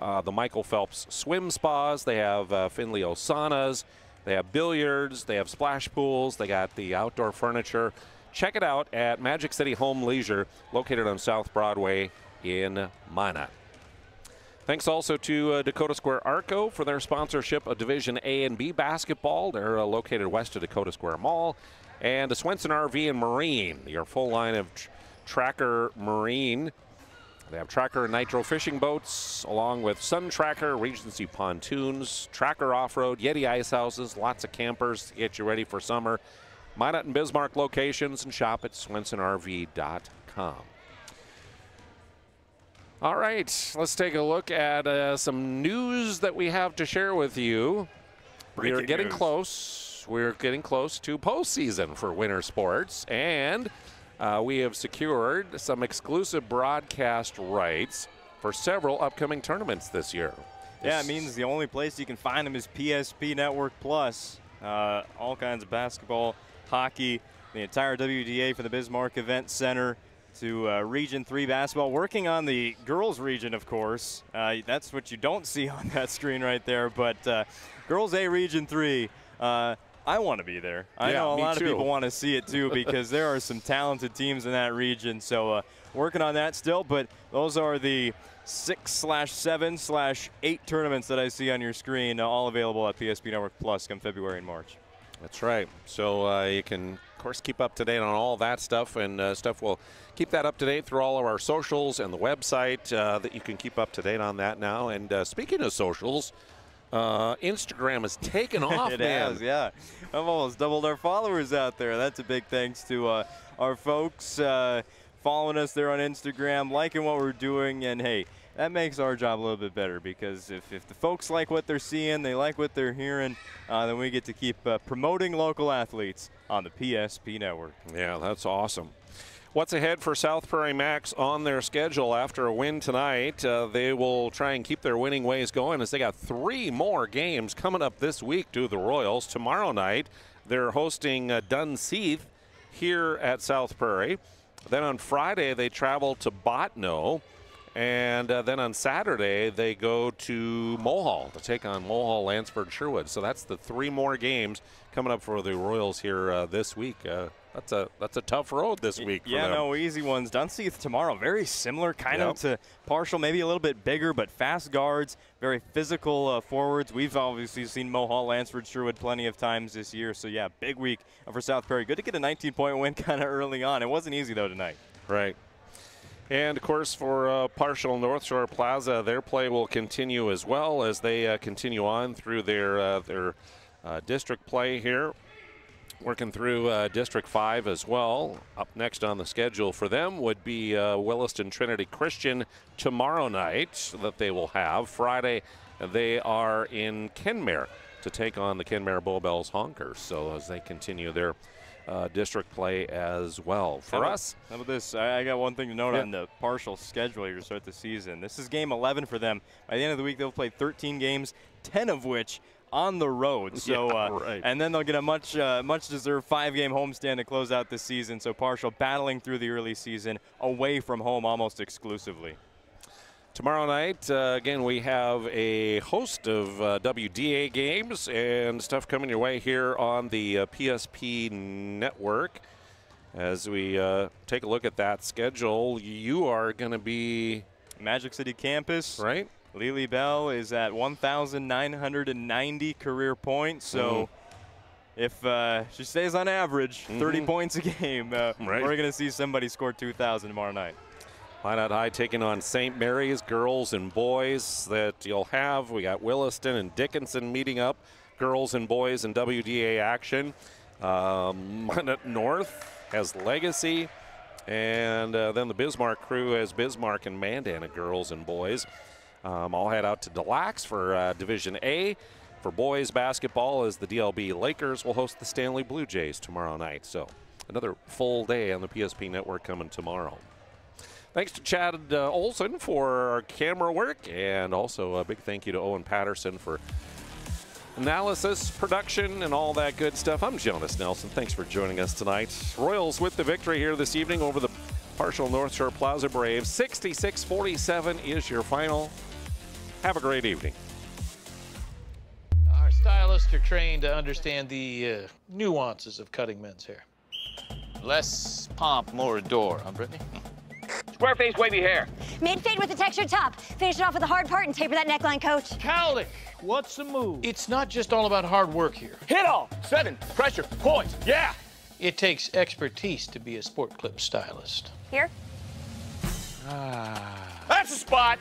the Michael Phelps swim spas, they have Finley Saunas, they have billiards, they have splash pools, they got the outdoor furniture. Check it out at Magic City Home Leisure, located on South Broadway in Minot. Thanks also to Dakota Square Arco for their sponsorship of Division A and B basketball. They're located west of Dakota Square Mall. And to Swenson RV and Marine, your full line of Tracker Marine. They have Tracker and Nitro fishing boats, along with Sun Tracker, Regency pontoons, Tracker off-road, Yeti ice houses, lots of campers to get you ready for summer. Minot and Bismarck locations, and shop at swensonrv.com. All right, let's take a look at some news that we have to share with you. We're getting close. We're getting close to postseason for winter sports, and we have secured some exclusive broadcast rights for several upcoming tournaments this year. Yeah, it means the only place you can find them is PSP Network Plus. All kinds of basketball, hockey, the entire WDA for the Bismarck Event Center, to Region 3 basketball, working on the girls region, of course. That's what you don't see on that screen right there, but Girls A Region 3, I want to be there. I know a lot of people want to see it too, because there are some talented teams in that region, so working on that still, but those are the 6/7/8 tournaments that I see on your screen, all available at PSP Network Plus come February and March. That's right. So you can course, keep up to date on all that stuff, and stuff will keep that up to date through all of our socials and the website that you can keep up to date on that now. And speaking of socials, Instagram has taken off, It man. has, yeah. I've almost doubled our followers out there. That's a big thanks to our folks following us there on Instagram, liking what we're doing, and hey, that makes our job a little bit better, because if the folks like what they're seeing, they like what they're hearing, then we get to keep promoting local athletes on the PSP network. Yeah, that's awesome. What's ahead for South Prairie-Max on their schedule after a win tonight? They will try and keep their winning ways going, as they got 3 more games coming up this week to the Royals. Tomorrow night, they're hosting Dunseith here at South Prairie. Then on Friday, they travel to Botno. And then on Saturday, they go to Mohall to take on Mohall, Lansford, Sherwood. So that's the 3 more games coming up for the Royals here this week. That's a tough road this week. Yeah, for them. no easy ones. Dunseith tomorrow, very similar kind of to Parshall, maybe a little bit bigger, but fast guards, very physical forwards. We've obviously seen Mohall, Lansford, Sherwood plenty of times this year. So yeah, big week for South Prairie. Good to get a 19-point win kind of early on. It wasn't easy though tonight. Right. And, of course, for Parshall North Shore Plaza, their play will continue as well as they continue on through their district play here. Working through District 5 as well. Up next on the schedule for them would be Williston Trinity Christian tomorrow night that they will have. Friday, they are in Kenmare to take on the Kenmare Bowbells Honkers. So as they continue their district play as well. For us, how about this? I got one thing to note on the Parshall schedule here to start the season. This is game 11 for them. By the end of the week, they'll play 13 games, 10 of which on the road. So, right. And then they'll get a much deserved 5-game homestand to close out the season. So Parshall battling through the early season away from home almost exclusively. Tomorrow night, again, we have a host of WDA games and stuff coming your way here on the PSP network. As we take a look at that schedule, you are going to be Magic City campus. Right. Lily Bell is at 1,990 career points. So if she stays on average 30 points a game, we're going to see somebody score 2,000 tomorrow night. Minot High taking on St. Mary's, girls and boys that you'll have. We got Williston and Dickinson meeting up, girls and boys in WDA action. Minot North has Legacy, and then the Bismarck crew has Bismarck and Mandan, girls and boys. I'll head out to Des Lacs for Division A. For boys basketball, as the DLB Lakers will host the Stanley Blue Jays tomorrow night. So another full day on the PSP network coming tomorrow. Thanks to Chad Olson for our camera work, and also a big thank you to Owen Patterson for analysis, production, and all that good stuff. I'm Jonas Nelson. Thanks for joining us tonight. Royals with the victory here this evening over the Parshall North Shore Plaza Braves. 66-47 is your final. Have a great evening. Our stylists are trained to understand the nuances of cutting men's hair. Less pomp, more adore, huh, Brittany? Square face wavy hair. Mid-fade with a textured top. Finish it off with a hard part and taper that neckline, coach. Cowlick, what's the move? It's not just all about hard work here. Hit all. 7. Pressure. Points. Yeah. It takes expertise to be a sport clip stylist. Here? That's a spot.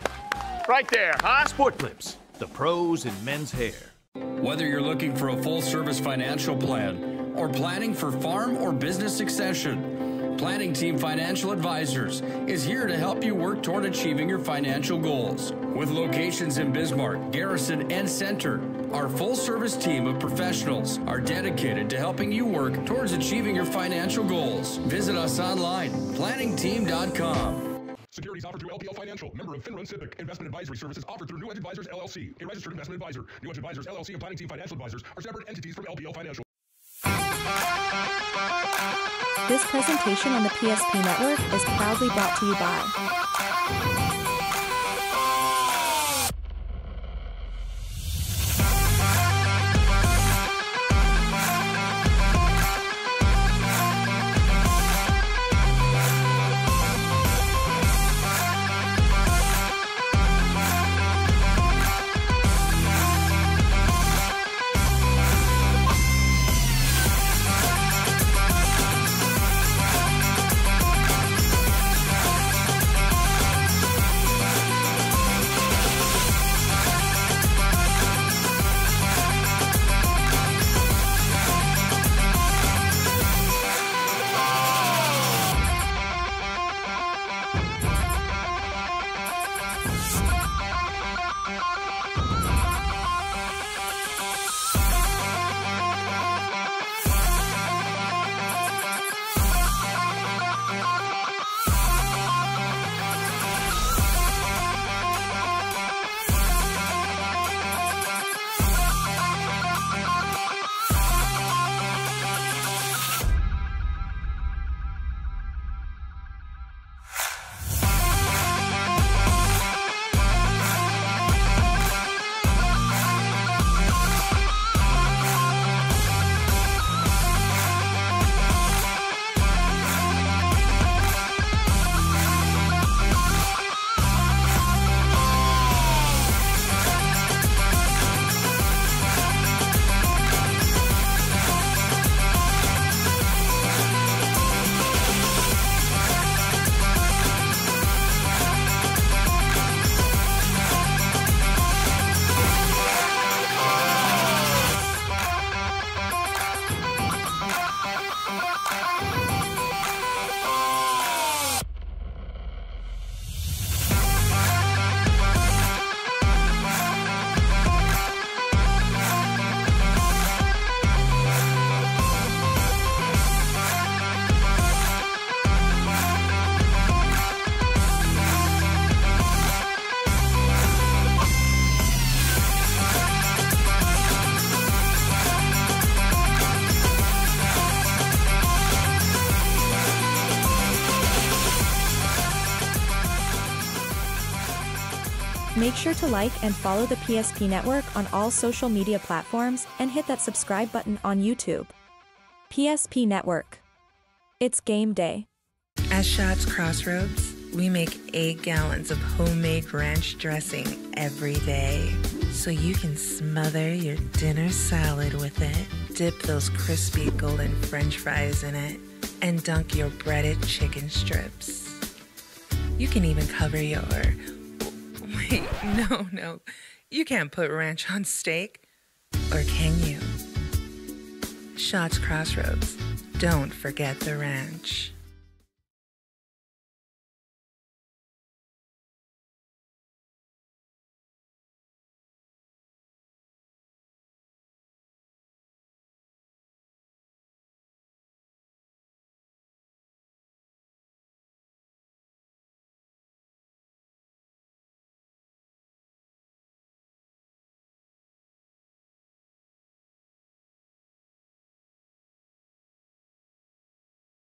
Right there, huh? Sport Clips, the pros in men's hair. Whether you're looking for a full-service financial plan or planning for farm or business succession, Planning Team Financial Advisors is here to help you work toward achieving your financial goals. With locations in Bismarck, Garrison, and Center, our full-service team of professionals are dedicated to helping you work towards achieving your financial goals. Visit us online, planningteam.com. Securities offered through LPL Financial, member of FINRA and Civic. Investment advisory services offered through New Edge Advisors, LLC, a registered investment advisor. New Edge Advisors, LLC, and Planning Team Financial Advisors are separate entities from LPL Financial. This presentation on the PSP Network is proudly brought to you by Make sure to like and follow the PSP Network on all social media platforms and hit that subscribe button on YouTube. PSP Network. It's game day. At Shots Crossroads, we make 8 gallons of homemade ranch dressing every day, so you can smother your dinner salad with it, dip those crispy golden French fries in it, and dunk your breaded chicken strips. You can even cover your... Wait, no. You can't put ranch on steak. Or can you? Shots Crossroads. Don't forget the ranch.